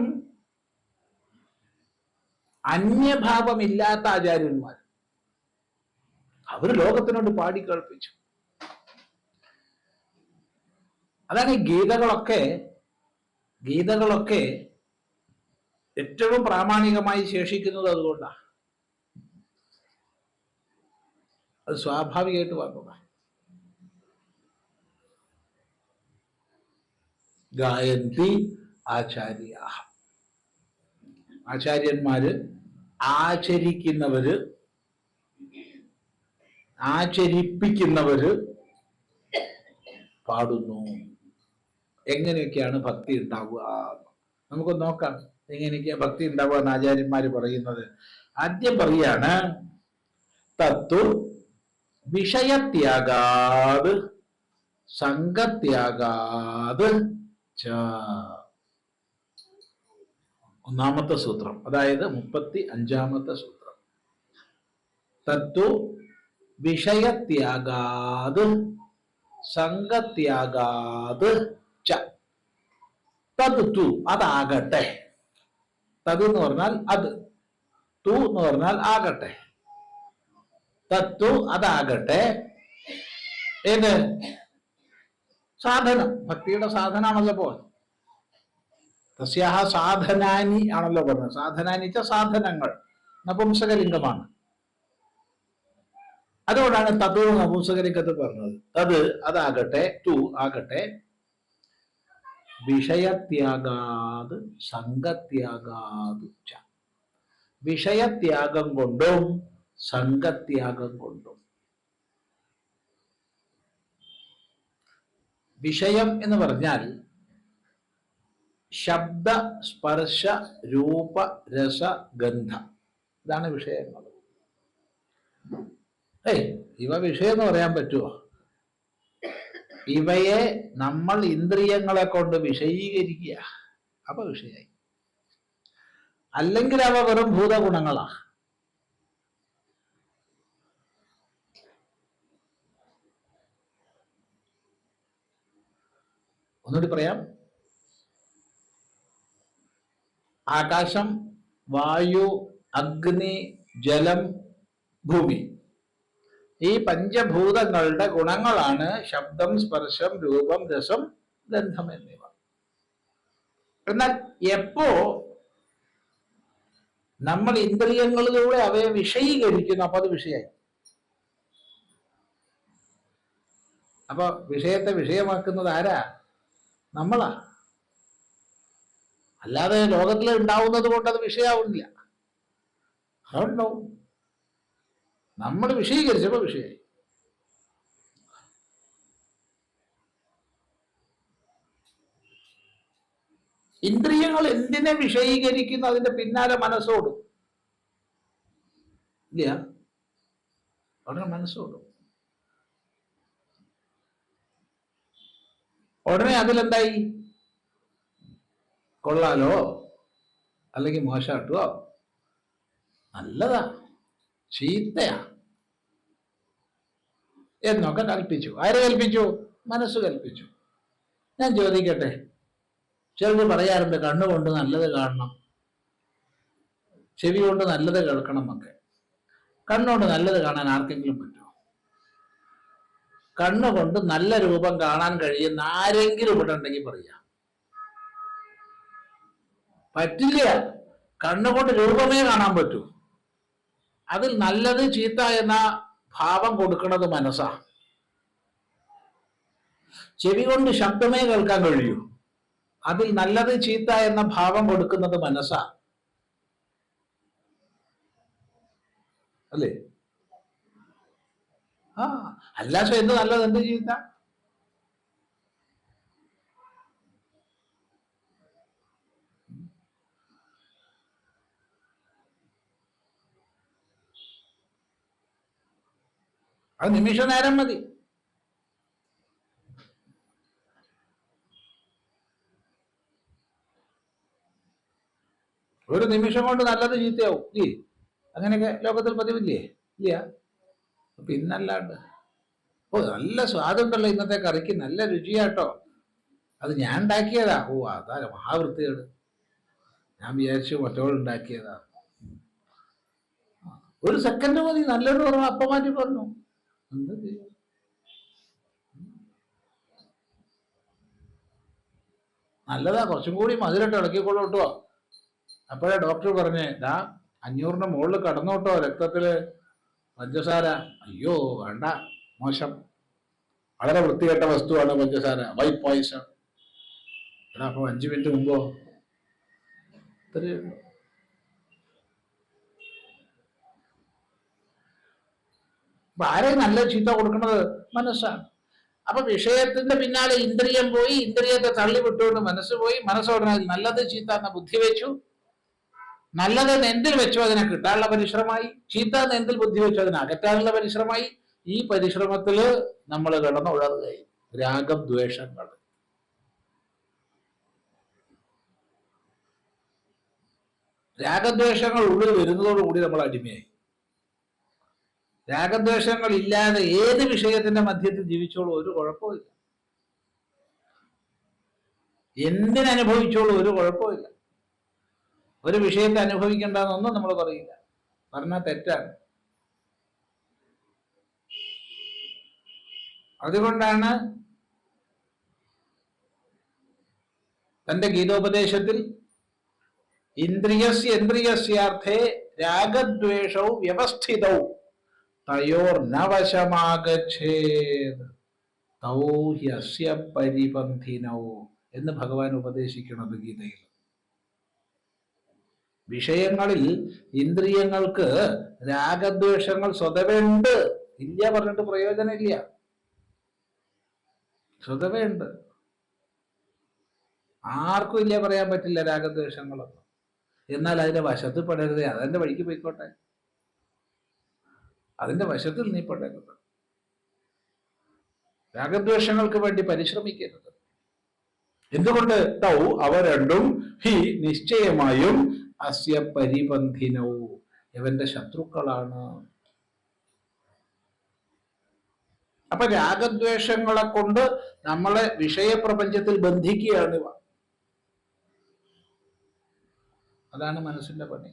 അന്യഭാവമില്ലാത്ത ആചാര്യന്മാർ അവര് ലോകത്തിനോട് പാടി കേൾപ്പിച്ചു. അതാണ് ഈ ഗീതകളൊക്കെ ഏറ്റവും പ്രാമാണികമായി ശേഷിക്കുന്നത്. അതുകൊണ്ടാണ് അത് സ്വാഭാവികമായിട്ട് വന്നതാണ്. ഗായന്തി ആചാര്യാഹ. ആചാര്യന്മാര് ആചരിപ്പിക്കുന്നവര് പാടുന്നു. എങ്ങനെയൊക്കെയാണ് ഭക്തി ഉണ്ടാവുക? നമുക്ക് നോക്കാം എങ്ങനെയൊക്കെയാ ഭക്തി ഉണ്ടാവുക എന്ന് ആചാര്യന്മാര് പറയുന്നത്. ആദ്യം പറയാണ്, തത്തു വിഷയത്യാഗാത് സംഘത്യാഗാത് ച. ഒന്നാമത്തെ സൂത്രം, അതായത് 35-ാമത്തെ സൂത്രം. തത്തു വിഷയത്യാഗാത് സംഘത്യാഗാത് ച. തത് തു, അതാകട്ടെ. തത് എന്ന് പറഞ്ഞാൽ അത്, തു എന്ന് പറഞ്ഞാൽ ആകട്ടെ. തത്തു, അതാകട്ടെ. ഏത് സാധനം? ഭക്തിയുടെ സാധനമാണല്ലോ പോ. തസ്യാഹ സാധനാനി ആണല്ലോ പറഞ്ഞത്. സാധനാനി വെച്ച സാധനങ്ങൾ, നപുംസകലിംഗമാണ്. അതുകൊണ്ടാണ് തത് നപുംസകലിംഗത്ത് പറഞ്ഞത്. തത്, അതാകട്ടെ. തു, ആകട്ടെ. വിഷയത്യാഗാത് സംഘത്യാഗാത് ച. വിഷയത്യാഗം കൊണ്ടും സംഘത്യാഗം കൊണ്ടും. വിഷയം എന്ന് പറഞ്ഞാൽ ശബ്ദ സ്പർശ രൂപ രസ ഗന്ധ, ഇതാണ് വിഷയങ്ങൾ. ഇവ വിഷയം എന്ന് പറയാൻ പറ്റുമോ? ഇവയെ നമ്മൾ ഇന്ദ്രിയങ്ങളെ കൊണ്ട് വിഷയീകരിക്കുക, അപ്പൊ വിഷയായി. അല്ലെങ്കിൽ അവ വെറും ഭൂതഗുണങ്ങളാ. ഒന്നുകൂടി പറയാം. ആകാശം, വായു, അഗ്നി, ജലം, ഭൂമി, ഈ പഞ്ചഭൂതങ്ങളുടെ ഗുണങ്ങളാണ് ശബ്ദം, സ്പർശം, രൂപം, രസം, ഗന്ധം എന്നിവ. എന്നാൽ എപ്പോ നമ്മൾ ഇന്ദ്രിയങ്ങളിലൂടെ അവയെ വിഷയീകരിക്കുന്നു, അപ്പൊ അത് വിഷയമായി. അപ്പൊ വിഷയത്തെ വിഷയമാക്കുന്നത് ആരാ? നമ്മളാ. അല്ലാതെ ലോകത്തിൽ ഉണ്ടാവുന്നത് കൊണ്ട് അത് വിഷയമാവുന്നില്ല. അതുണ്ടാവും. നമ്മൾ വിഷയീകരിച്ചപ്പോ വിഷയമായി. ഇന്ദ്രിയങ്ങൾ എന്തിനെ വിഷയീകരിക്കുന്നു? അതിന്റെ പിന്നാലെ മനസ്സോടും. ഇല്ല, ഉടനെ മനസ്സോടും. ഉടനെ അതിലെന്തായി? കൊള്ളാലോ, അല്ലെങ്കിൽ മോശാട്ടോ, നല്ലതാ, ചീത്തയാ എന്നൊക്കെ കൽപ്പിച്ചു. ആര് കൽപ്പിച്ചു? മനസ്സ് കൽപ്പിച്ചു. ഞാൻ ചോദിക്കട്ടെ, ചിലർ പറയാറുണ്ട് കണ്ണുകൊണ്ട് നല്ലത് കാണണം, ചെവി കൊണ്ട് നല്ലത് കേൾക്കണം ഒക്കെ. കണ്ണുകൊണ്ട് നല്ലത് കാണാൻ ആർക്കെങ്കിലും പറ്റുമോ? കണ്ണുകൊണ്ട് നല്ല രൂപം കാണാൻ കഴിയുന്ന ആരെങ്കിലും ഇവിടെ ഉണ്ടെങ്കിൽ പറയാം. പറ്റില്ല. കണ്ണുകൊണ്ട് രൂപമേ കാണാൻ പറ്റൂ. അതിൽ നല്ലത് ചീത്ത എന്ന ഭാവം കൊടുക്കുന്നത് മനസ്സാ. ചെവി കൊണ്ട് ശബ്ദമേ കേൾക്കാൻ കഴിയൂ. അതിൽ നല്ലത് ചീത്ത എന്ന ഭാവം കൊടുക്കുന്നത് മനസ്സാ. അല്ലേ? ആ അല്ല, എന്ത് നല്ലത്, എന്ത് ചീത്ത? അത് നിമിഷ നേരം മതി. ഒരു നിമിഷം കൊണ്ട് നല്ലത് ചീത്തയാവും. ഇല്ലേ? അങ്ങനെയൊക്കെ ലോകത്തിൽ പതിവില്ലേ? ഇല്ല. പിന്നല്ലാണ്ട് നല്ല സ്വാദുണ്ടല്ലോ ഇന്നത്തെ കറിക്ക്, നല്ല രുചിയാട്ടോ, അത് ഞാൻ ഉണ്ടാക്കിയതാ. അതാ മഹാവൃത്തികേട്. ഞാൻ വിചാരിച്ചു മറ്റോളുണ്ടാക്കിയതാ. ഒരു സെക്കൻഡ് മതി നല്ലൊരു പറഞ്ഞു, അപ്പം മാറ്റി പറഞ്ഞു. എന്താ ചെയ്യും? നല്ലതാ, കുറച്ചും കൂടി മധുരട്ടോ, ഇളക്കിക്കൊള്ളു കേട്ടോ. അപ്പോഴേ ഡോക്ടർ പറഞ്ഞേ, 500ന് മുകളിൽ കടന്നോട്ടോ രക്തത്തില് പഞ്ചസാര. അയ്യോ വേണ്ട, മോശം, വളരെ വൃത്തികെട്ട വസ്തുവാണ് പഞ്ചസാര, വൈറ്റ് പോയിസൺ. എടാ അപ്പൊ 5 മിനിറ്റ് മുമ്പോ ഇത്രയുള്ളൂ. അപ്പൊ ആരെയും നല്ല ചീത്ത കൊടുക്കുന്നത്? മനസ്സാണ്. അപ്പൊ വിഷയത്തിന്റെ പിന്നാലെ ഇന്ദ്രിയം പോയി, ഇന്ദ്രിയത്തെ തള്ളിവിട്ടുകൊണ്ട് മനസ്സ് പോയി. മനസ്സോടനെ നല്ലത് ചീത്ത എന്ന ബുദ്ധി വെച്ചു. നല്ലത് എന്തിൽ വെച്ചു അതിനെ കിട്ടാനുള്ള പരിശ്രമമായി, ചീത്ത എന്ന് എന്തിൽ ബുദ്ധി വെച്ചു അതിനെ അകറ്റാനുള്ള പരിശ്രമമായി. ഈ പരിശ്രമത്തില് നമ്മൾ കിടന്നുഴറുകയും രാഗം ദ്വേഷങ്ങൾ. രാഗദ്വേഷങ്ങൾ ഉള്ളിൽ വരുന്നതോടുകൂടി നമ്മൾ അടിമയായി. രാഗദ്വേഷങ്ങൾ ഇല്ലാതെ ഏത് വിഷയത്തിന്റെ മധ്യത്തിൽ ജീവിച്ചോളൂ, ഒരു കുഴപ്പമില്ല. എന്തിനനുഭവിച്ചോളൂ, ഒരു കുഴപ്പമില്ല. ഒരു വിഷയത്തെ അനുഭവിക്കേണ്ടെന്നൊന്നും നമ്മൾ പറയില്ല, പറഞ്ഞാൽ തെറ്റാണ്. അതുകൊണ്ടാണ് തന്റെ ഗീതോപദേശത്തിൽ ഇന്ദ്രിയസ്യാർത്ഥേ രാഗദ്വേഷവും വ്യവസ്ഥിതവും തയോർ നവശമാഗച്ഛേത് തൗ ഹ്യസ്യ പരിപന്ഥിനോ എന്ന് ഭഗവാൻ ഉപദേശിക്കുന്നത് ഗീതയിൽ. വിഷയങ്ങളിൽ ഇന്ദ്രിയങ്ങൾക്ക് രാഗദ്വേഷങ്ങൾ സ്വതവേ ഉണ്ട്. ഇല്ല പറഞ്ഞിട്ട് പ്രയോജനമില്ല, സ്വതവേ ഉണ്ട്. ആർക്കും ഇല്ല പറയാൻ പറ്റില്ല രാഗദ്വേഷങ്ങളൊന്നും. എന്നാൽ അതിന്റെ വശത്ത് പെടരുതേ, അതിന്റെ വഴിക്ക് പോയിക്കോട്ടെ, അതിന്റെ വശത്തിൽ നീ പെടരുത്. രാഗദ്വേഷങ്ങൾക്ക് വേണ്ടി പരിശ്രമിക്കരുത്. എന്തുകൊണ്ട്? തൗ അവ രണ്ടും ഹി നിശ്ചയമായും അസ്യ പരിപന്ഥിനൗ, ഇവന്റെ ശത്രുക്കളാണ്. അപ്പൊ രാഗദ്വേഷങ്ങളെ കൊണ്ട് നമ്മളെ വിഷയപ്രപഞ്ചത്തിൽ ബന്ധിക്കുകയാണ് ഇവ. അതാണ് മനസ്സിന്റെ പണി.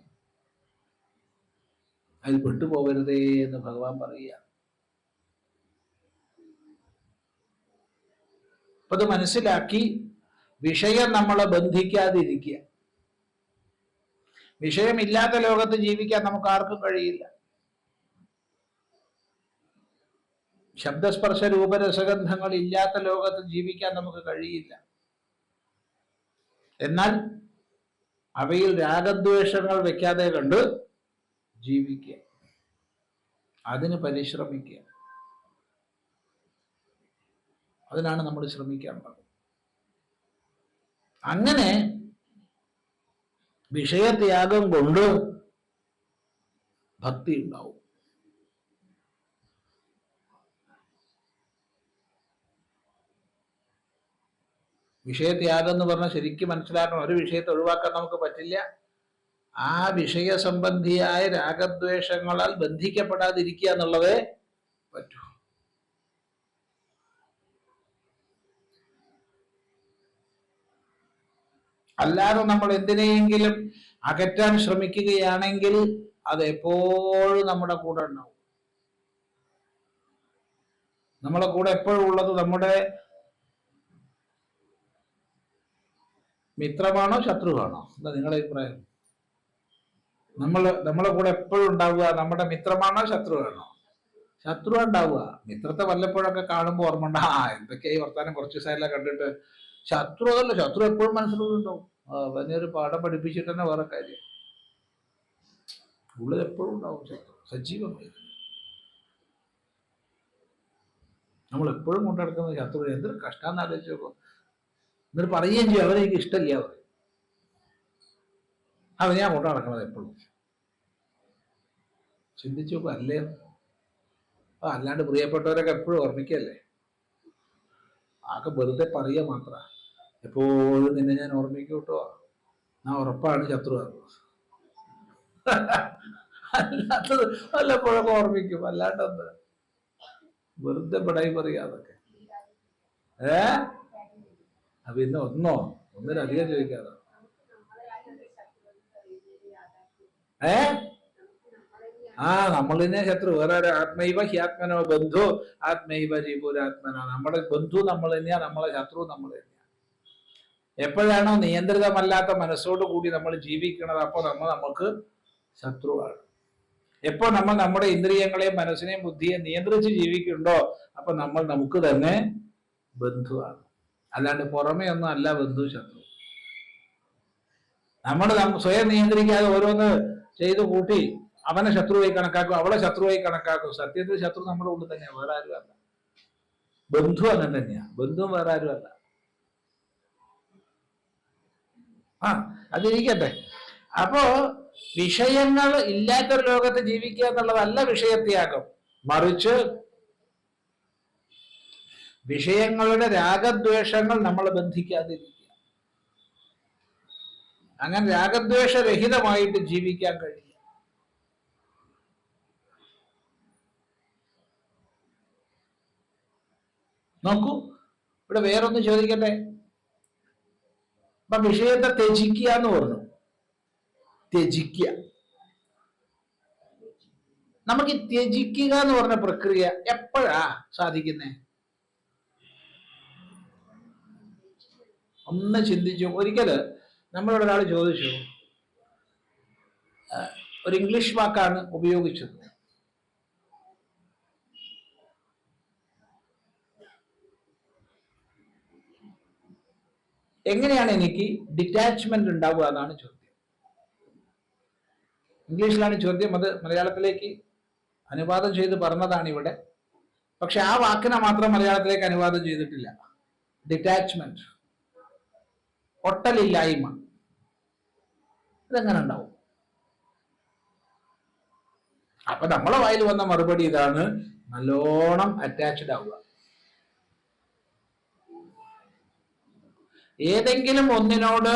അതിൽ പെട്ടുപോകരുതേ എന്ന് ഭഗവാൻ പറയുക. അപ്പൊ അത് മനസ്സിലാക്കി വിഷയം നമ്മളെ ബന്ധിക്കാതിരിക്കുക. വിഷയമില്ലാത്ത ലോകത്ത് ജീവിക്കാൻ നമുക്ക് ആർക്കും കഴിയില്ല. ശബ്ദസ്പർശ രൂപരസഗന്ധങ്ങൾ ഇല്ലാത്ത ലോകത്ത് ജീവിക്കാൻ നമുക്ക് കഴിയില്ല. എന്നാൽ അവയിൽ രാഗദ്വേഷങ്ങൾ വെക്കാതെ കണ്ട് ജീവിക്കുക, അതിന് പരിശ്രമിക്കുക. അതിനാണ് നമ്മൾ ശ്രമിക്കേണ്ടത്. അങ്ങനെ വിഷയത്യാഗം കൊണ്ട് ഭക്തി ഉണ്ടാവും. വിഷയത്യാഗം എന്ന് പറഞ്ഞാൽ ശരിക്കും മനസ്സിലാക്കണം. ഒരു വിഷയത്തെ ഒഴിവാക്കാൻ നമുക്ക് പറ്റില്ല. ആ വിഷയ സംബന്ധിയായ രാഗദ്വേഷങ്ങളാൽ ബന്ധിക്കപ്പെടാതിരിക്കുക എന്നുള്ളതേ പറ്റൂ. അല്ലാതെ നമ്മൾ എന്തിനെയെങ്കിലും അകറ്റാൻ ശ്രമിക്കുകയാണെങ്കിൽ അത് എപ്പോഴും നമ്മുടെ കൂടെ ഉണ്ടാവും. നമ്മളെ കൂടെ എപ്പോഴും ഉള്ളത് നമ്മുടെ മിത്രമാണോ ശത്രുവാണോ? എന്താ നിങ്ങളുടെ അഭിപ്രായം? നമ്മളെ കൂടെ എപ്പോഴും ഉണ്ടാവുക നമ്മുടെ മിത്രമാണോ ശത്രുവാണോ? ശത്രു ഉണ്ടാവുക. മിത്രത്തെ വല്ലപ്പോഴൊക്കെ കാണുമ്പോൾ ഓർമ്മ ഉണ്ട്, എന്തൊക്കെയായി വർത്താനം കുറച്ച് ദിവസമായില്ല കണ്ടിട്ട്. ശത്രു അതല്ല, ശത്രു എപ്പോഴും മനസ്സിലുണ്ടാവും. അവനൊരു പാഠം പഠിപ്പിച്ചിട്ട് തന്നെ വേറെ കാര്യം. ഉള്ളിൽ എപ്പോഴും ഉണ്ടാവും ശത്രു, സജീവമായി. നമ്മൾ എപ്പോഴും കൊണ്ടുനടക്കുന്നത് ശത്രു. എന്തൊരു കഷ്ടാന്ന് ആലോചിച്ച് നോക്കും. എന്നിട്ട് പറയുകയും ചെയ്യും അവരെ എനിക്ക് ഇഷ്ടമില്ല. അത് ഞാൻ കൊണ്ടു നടക്കണത് എപ്പോഴും. ചിന്തിച്ചു നോക്കും, അല്ലേ? അല്ലാണ്ട് പ്രിയപ്പെട്ടവരൊക്കെ എപ്പോഴും ഓർമ്മിക്കല്ലേ. ആകെ വെറുതെ പറയുക മാത്ര. എപ്പോഴും നിന്നെ ഞാൻ ഓർമ്മിക്കും കേട്ടോ, ഞാൻ ഉറപ്പാണ് ശത്രുവാകും. അല്ലാത്തത് വല്ലപ്പോഴൊക്കെ ഓർമ്മിക്കും, അല്ലാണ്ട് വെറുതെ പടായി പറയുക അതൊക്കെ. പിന്നെ ഒന്നിലധികം ചോദിക്കാതെ നമ്മളിനെ ശത്രു വേറെ ആത്മൈവ ഹ്യാത്മനോ ബന്ധു ആത്മൈവ ജീവൂരാത്മനോ. നമ്മുടെ ബന്ധു നമ്മൾ തന്നെയാ, നമ്മളെ ശത്രു നമ്മൾ തന്നെയാ. എപ്പോഴാണോ നിയന്ത്രിതമല്ലാത്ത മനസ്സോട് കൂടി നമ്മൾ ജീവിക്കുന്നത്, അപ്പോൾ നമുക്ക് ശത്രുവാണ്. എപ്പോ നമ്മൾ നമ്മുടെ ഇന്ദ്രിയങ്ങളെയും മനസ്സിനെയും ബുദ്ധിയെയും നിയന്ത്രിച്ച് ജീവിക്കുന്നുണ്ടോ, അപ്പൊ നമ്മൾ നമുക്ക് തന്നെ ബന്ധുവാണ്. അല്ലാണ്ട് പുറമേ ഒന്നും അല്ല ബന്ധു ശത്രു. നമ്മൾ സ്വയം നിയന്ത്രിക്കാതെ ഓരോന്ന് ചെയ്തു കൂട്ടി അവനെ ശത്രുവായി കണക്കാക്കും, അവളെ ശത്രുവായി കണക്കാക്കും. സത്യത്തിൽ ശത്രു നമ്മുടെ ഉള്ളിൽ തന്നെയാണ്, വേറെ ആരും അല്ല. ബന്ധു അങ്ങനെ തന്നെയാ, ബന്ധുവും വേറെ ആരും അല്ല. അതിരിക്കട്ടെ. അപ്പോ വിഷയങ്ങൾ ഇല്ലാത്തൊരു ലോകത്ത് ജീവിക്കുക എന്നുള്ളതല്ല വിഷയത്യാഗം. മറിച്ച് വിഷയങ്ങളുടെ രാഗദ്വേഷങ്ങൾ നമ്മളെ ബന്ധിക്കാതിരിക്കുക. അങ്ങനെ രാഗദ്വേഷരഹിതമായിട്ട് ജീവിക്കാൻ കഴിയും. നോക്കൂ, ഇവിടെ വേറൊന്ന് ചോദിക്കട്ടെ. അപ്പൊ വിഷയത്തെ ത്യജിക്കുക എന്ന് പറഞ്ഞു. ത്യജിക്കുക, നമുക്ക് ത്യജിക്കുക എന്ന് പറഞ്ഞ പ്രക്രിയ എപ്പോഴാ സാധിക്കുന്നേ? ഒന്ന് ചിന്തിച്ചു. ഒരിക്കല് നമ്മളോട് ഒരാൾ ചോദിച്ചു, ഒരു ഇംഗ്ലീഷ് വാക്കാണ് ഉപയോഗിച്ചത്. എങ്ങനെയാണ് എനിക്ക് ഡിറ്റാച്ച്മെന്റ് ഉണ്ടാവുക എന്നാണ് ചോദ്യം. ഇംഗ്ലീഷിലാണ് ചോദ്യം, അത് മലയാളത്തിലേക്ക് അനുവാദം ചെയ്ത് പറഞ്ഞതാണ് ഇവിടെ. പക്ഷെ ആ വാക്കിനെ മാത്രം മലയാളത്തിലേക്ക് അനുവാദം ചെയ്തിട്ടില്ല. ഡിറ്റാച്ച്മെന്റ്, ഒട്ടലില്ലായ്മ. ഇതെങ്ങനെ ഉണ്ടാവും? അപ്പൊ നമ്മളെ വായിൽ വന്ന മറുപടി ഇതാണ്: നല്ലോണം അറ്റാച്ച്ഡ് ആവുക. ഏതെങ്കിലും ഒന്നിനോട്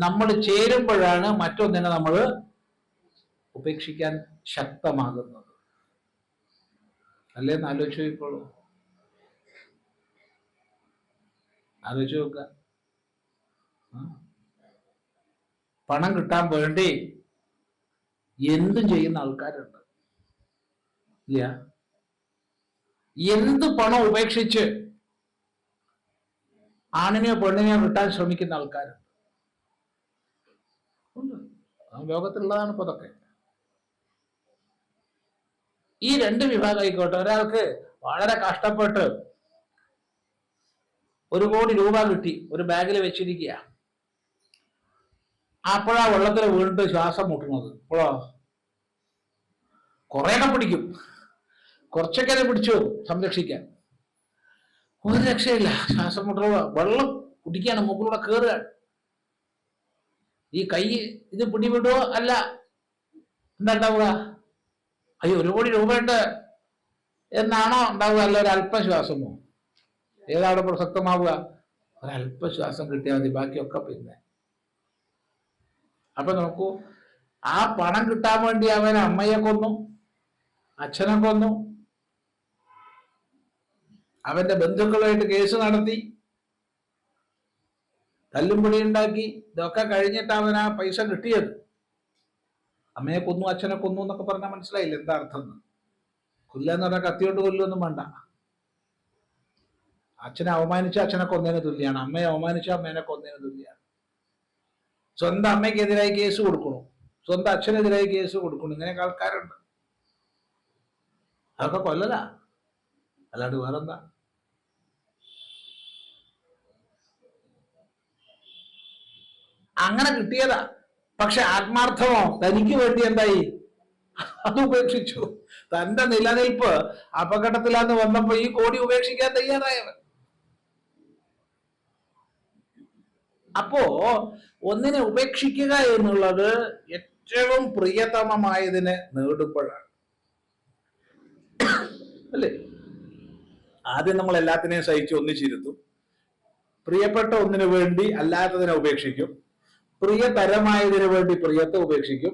നമ്മൾ ചേരുമ്പോഴാണ് മറ്റൊന്നിനെ നമ്മൾ ഉപേക്ഷിക്കാൻ ശക്തമാകുന്നത്. അല്ലേന്ന് ആലോചിച്ച് നോക്കിക്കോളൂ, ആലോചിച്ച് നോക്കുക. പണം കിട്ടാൻ വേണ്ടി എന്തും ചെയ്യുന്ന ആൾക്കാരുണ്ട്, ഇല്ല? എന്ത് പണം ഉപേക്ഷിച്ച് ആണിനെയോ പെണ്ണിനെയോ കിട്ടാൻ ശ്രമിക്കുന്ന ആൾക്കാരുണ്ട്. ലോകത്തിലുള്ളതാണ് ഇപ്പൊ അതൊക്കെ. ഈ രണ്ട് വിഭാഗം ആയിക്കോട്ടെ. ഒരാൾക്ക് വളരെ കഷ്ടപ്പെട്ട് 1 കോടി രൂപ കിട്ടി, ഒരു ബാഗിൽ വെച്ചിരിക്കുക. അപ്പോഴാ വെള്ളത്തിൽ വീണിട്ട് ശ്വാസം മുട്ടുന്നത്. ഇപ്പോഴോ കുറേയൊക്കെ പിടിക്കും, കുറച്ചൊക്കെ പിടിച്ചു സംരക്ഷിക്കാൻ. ഒരു രക്ഷയില്ല, ശ്വാസം മുട്ടുക. വെള്ളം കുടിക്കാണ്, മുകളിലൂടെ കയറുകയാണ്. ഈ കൈ ഇത് പിടിവിടുവോ? അല്ല, എന്താ ഉണ്ടാവുക? അയ്യോ 1 കോടി രൂപ ഉണ്ട് എന്നാണോ ഉണ്ടാവുക? അല്ല, ഒരു അല്പശ്വാസമോ? ഏതാണ് പ്രസക്തമാവുക? ഒരല്പശ്വാസം കിട്ടിയാൽ മതി, ബാക്കിയൊക്കെ പിന്നെ. അപ്പൊ നോക്കൂ, ആ പണം കിട്ടാൻ വേണ്ടി അവൻ അമ്മയെ കൊന്നു, അച്ഛനെ കൊന്നു, അവന്റെ ബന്ധുക്കളുമായിട്ട് കേസ് നടത്തി, തല്ലും പിടി ഉണ്ടാക്കി. ഇതൊക്കെ കഴിഞ്ഞിട്ട് അവൻ ആ പൈസ കിട്ടിയത്. അമ്മയെ കൊന്നു, അച്ഛനെ കൊന്നു എന്നൊക്കെ പറഞ്ഞാൽ മനസ്സിലായില്ല എന്താ അർത്ഥം. കൊല്ലാന്ന് പറഞ്ഞാൽ കത്തിയോണ്ട് കൊല്ലൊന്നും വേണ്ട. അച്ഛനെ അവമാനിച്ച അച്ഛനെ കൊന്നതിന് തുല്യാണ്, അമ്മയെ അവമാനിച്ച അമ്മേനെ കൊന്നതിന് തുല്യാണ്. സ്വന്തം അമ്മയ്ക്കെതിരായി കേസ് കൊടുക്കണു, സ്വന്തം അച്ഛനെതിരായി കേസ് കൊടുക്കണു. ഇങ്ങനെയൊക്കെ ആൾക്കാരുണ്ട്. അതൊക്കെ കൊല്ലലാ, അല്ലാണ്ട് വേറെന്താ? അങ്ങനെ കിട്ടിയതാ. പക്ഷെ ആത്മാർത്ഥമോ? തനിക്ക് വേണ്ടി എന്തായി? അത് ഉപേക്ഷിച്ചു. തന്റെ നിലനിൽപ്പ് അപകടത്തിലാന്ന് വന്നപ്പോ ഈ കോടി ഉപേക്ഷിക്കാൻ തയ്യാറായവൻ. അപ്പോ ഒന്നിനെ ഉപേക്ഷിക്കുക എന്നുള്ളത് ഏറ്റവും പ്രിയതമമായതിനെ നേടുമ്പോഴാണ്, അല്ലേ? ആദ്യം നമ്മൾ എല്ലാത്തിനെയും സഹിച്ച് ഒന്നിച്ചിരുത്തും. പ്രിയപ്പെട്ട ഒന്നിനു വേണ്ടി അല്ലാത്തതിനെ ഉപേക്ഷിക്കും. പ്രിയതരമായതിനു വേണ്ടി പ്രിയത്തെ ഉപേക്ഷിക്കും.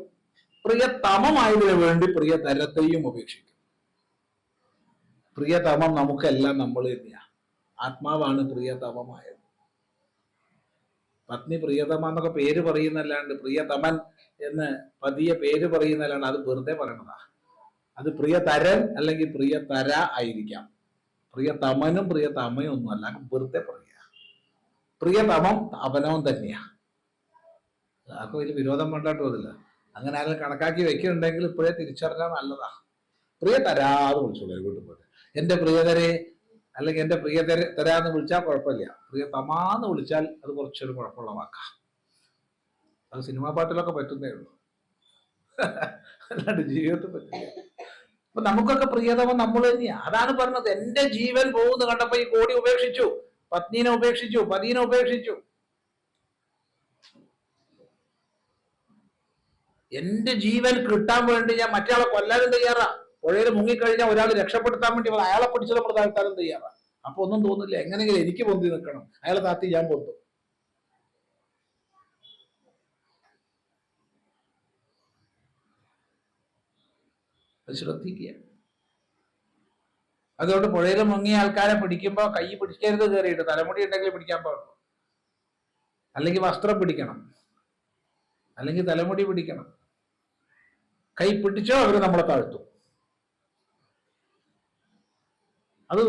പ്രിയതമമായതിനു വേണ്ടി പ്രിയതരത്തെയും ഉപേക്ഷിക്കും. പ്രിയതമം നമുക്കെല്ലാം നമ്മൾ തന്നെയാണ്. ആത്മാവാണ് പ്രിയതമമായത്. പത്നി പ്രിയതമ എന്നൊക്കെ പേര് പറയുന്നല്ലാണ്ട്, പ്രിയതമൻ എന്ന് പതിയെ പേര് പറയുന്നല്ലാണ്ട് അത് വെറുതെ പറയണതാ. അത് പ്രിയതരൻ അല്ലെങ്കിൽ പ്രിയതര ആയിരിക്കാം. പ്രിയതമനും പ്രിയതമയും ഒന്നും അല്ല, വെറുതെ പറയുക. പ്രിയതമം അവനവൻ തന്നെയാ. ആർക്കും വലിയ വിരോധം കൊണ്ടായിട്ട് പോകില്ല. അങ്ങനെ ആരും കണക്കാക്കി വെക്കുന്നുണ്ടെങ്കിൽ ഇപ്പോഴേ തിരിച്ചറിഞ്ഞാൽ നല്ലതാ. പ്രിയതരാന്ന് വിളിച്ചോളൂ വീട്ടിൽ പോയിട്ട്. എന്റെ പ്രിയതരെ അല്ലെങ്കിൽ എന്റെ തരാന്ന് വിളിച്ചാൽ കുഴപ്പമില്ല. പ്രിയതമാന്ന് വിളിച്ചാൽ അത് കുറച്ചൊരു കുഴപ്പമുള്ള വാക്കാ. അത് സിനിമാ പാട്ടിലൊക്കെ പറ്റുന്നേ ഉള്ളൂ, അല്ലാണ്ട് ജീവിതത്തിൽ പറ്റില്ല. അപ്പൊ നമുക്കൊക്കെ പ്രിയതമം നമ്മൾ തന്നെയാ. അതാണ് പറഞ്ഞത്, എന്റെ ജീവൻ പോകുന്നു കണ്ടപ്പോ ഈ കോടി ഉപേക്ഷിച്ചു, പത്നീനെ ഉപേക്ഷിച്ചു, പതിനെ ഉപേക്ഷിച്ചു. എന്റെ ജീവൻ കിട്ടാൻ വേണ്ടി ഞാൻ മറ്റയാളെ കൊല്ലാനും തയ്യാറാ. പുഴയിൽ മുങ്ങിക്കഴിഞ്ഞാൽ ഒരാൾ രക്ഷപ്പെടുത്താൻ വേണ്ടി അയാളെ പിടിച്ച് നമ്മൾ താഴ്ത്താനും തയ്യാറാ. അപ്പൊ ഒന്നും തോന്നില്ല. എങ്ങനെയെങ്കിലും എനിക്ക് പൊന്തി നിൽക്കണം, അയാളെ താത്തി ഞാൻ പൊന്തും. ശ്രദ്ധിക്കുക. അതുകൊണ്ട് പുഴയിൽ മുങ്ങിയ ആൾക്കാരെ പിടിക്കുമ്പോ കൈ പിടിക്കരുത് കയറിയിട്ട്. തലമുടി ഉണ്ടെങ്കിൽ പിടിക്കാൻ പാടുള്ളൂ, അല്ലെങ്കിൽ വസ്ത്രം പിടിക്കണം, അല്ലെങ്കിൽ തലമുടി പിടിക്കണം. കൈ പിടിച്ചോ അവര് നമ്മളെ താഴ്ത്തും. അത്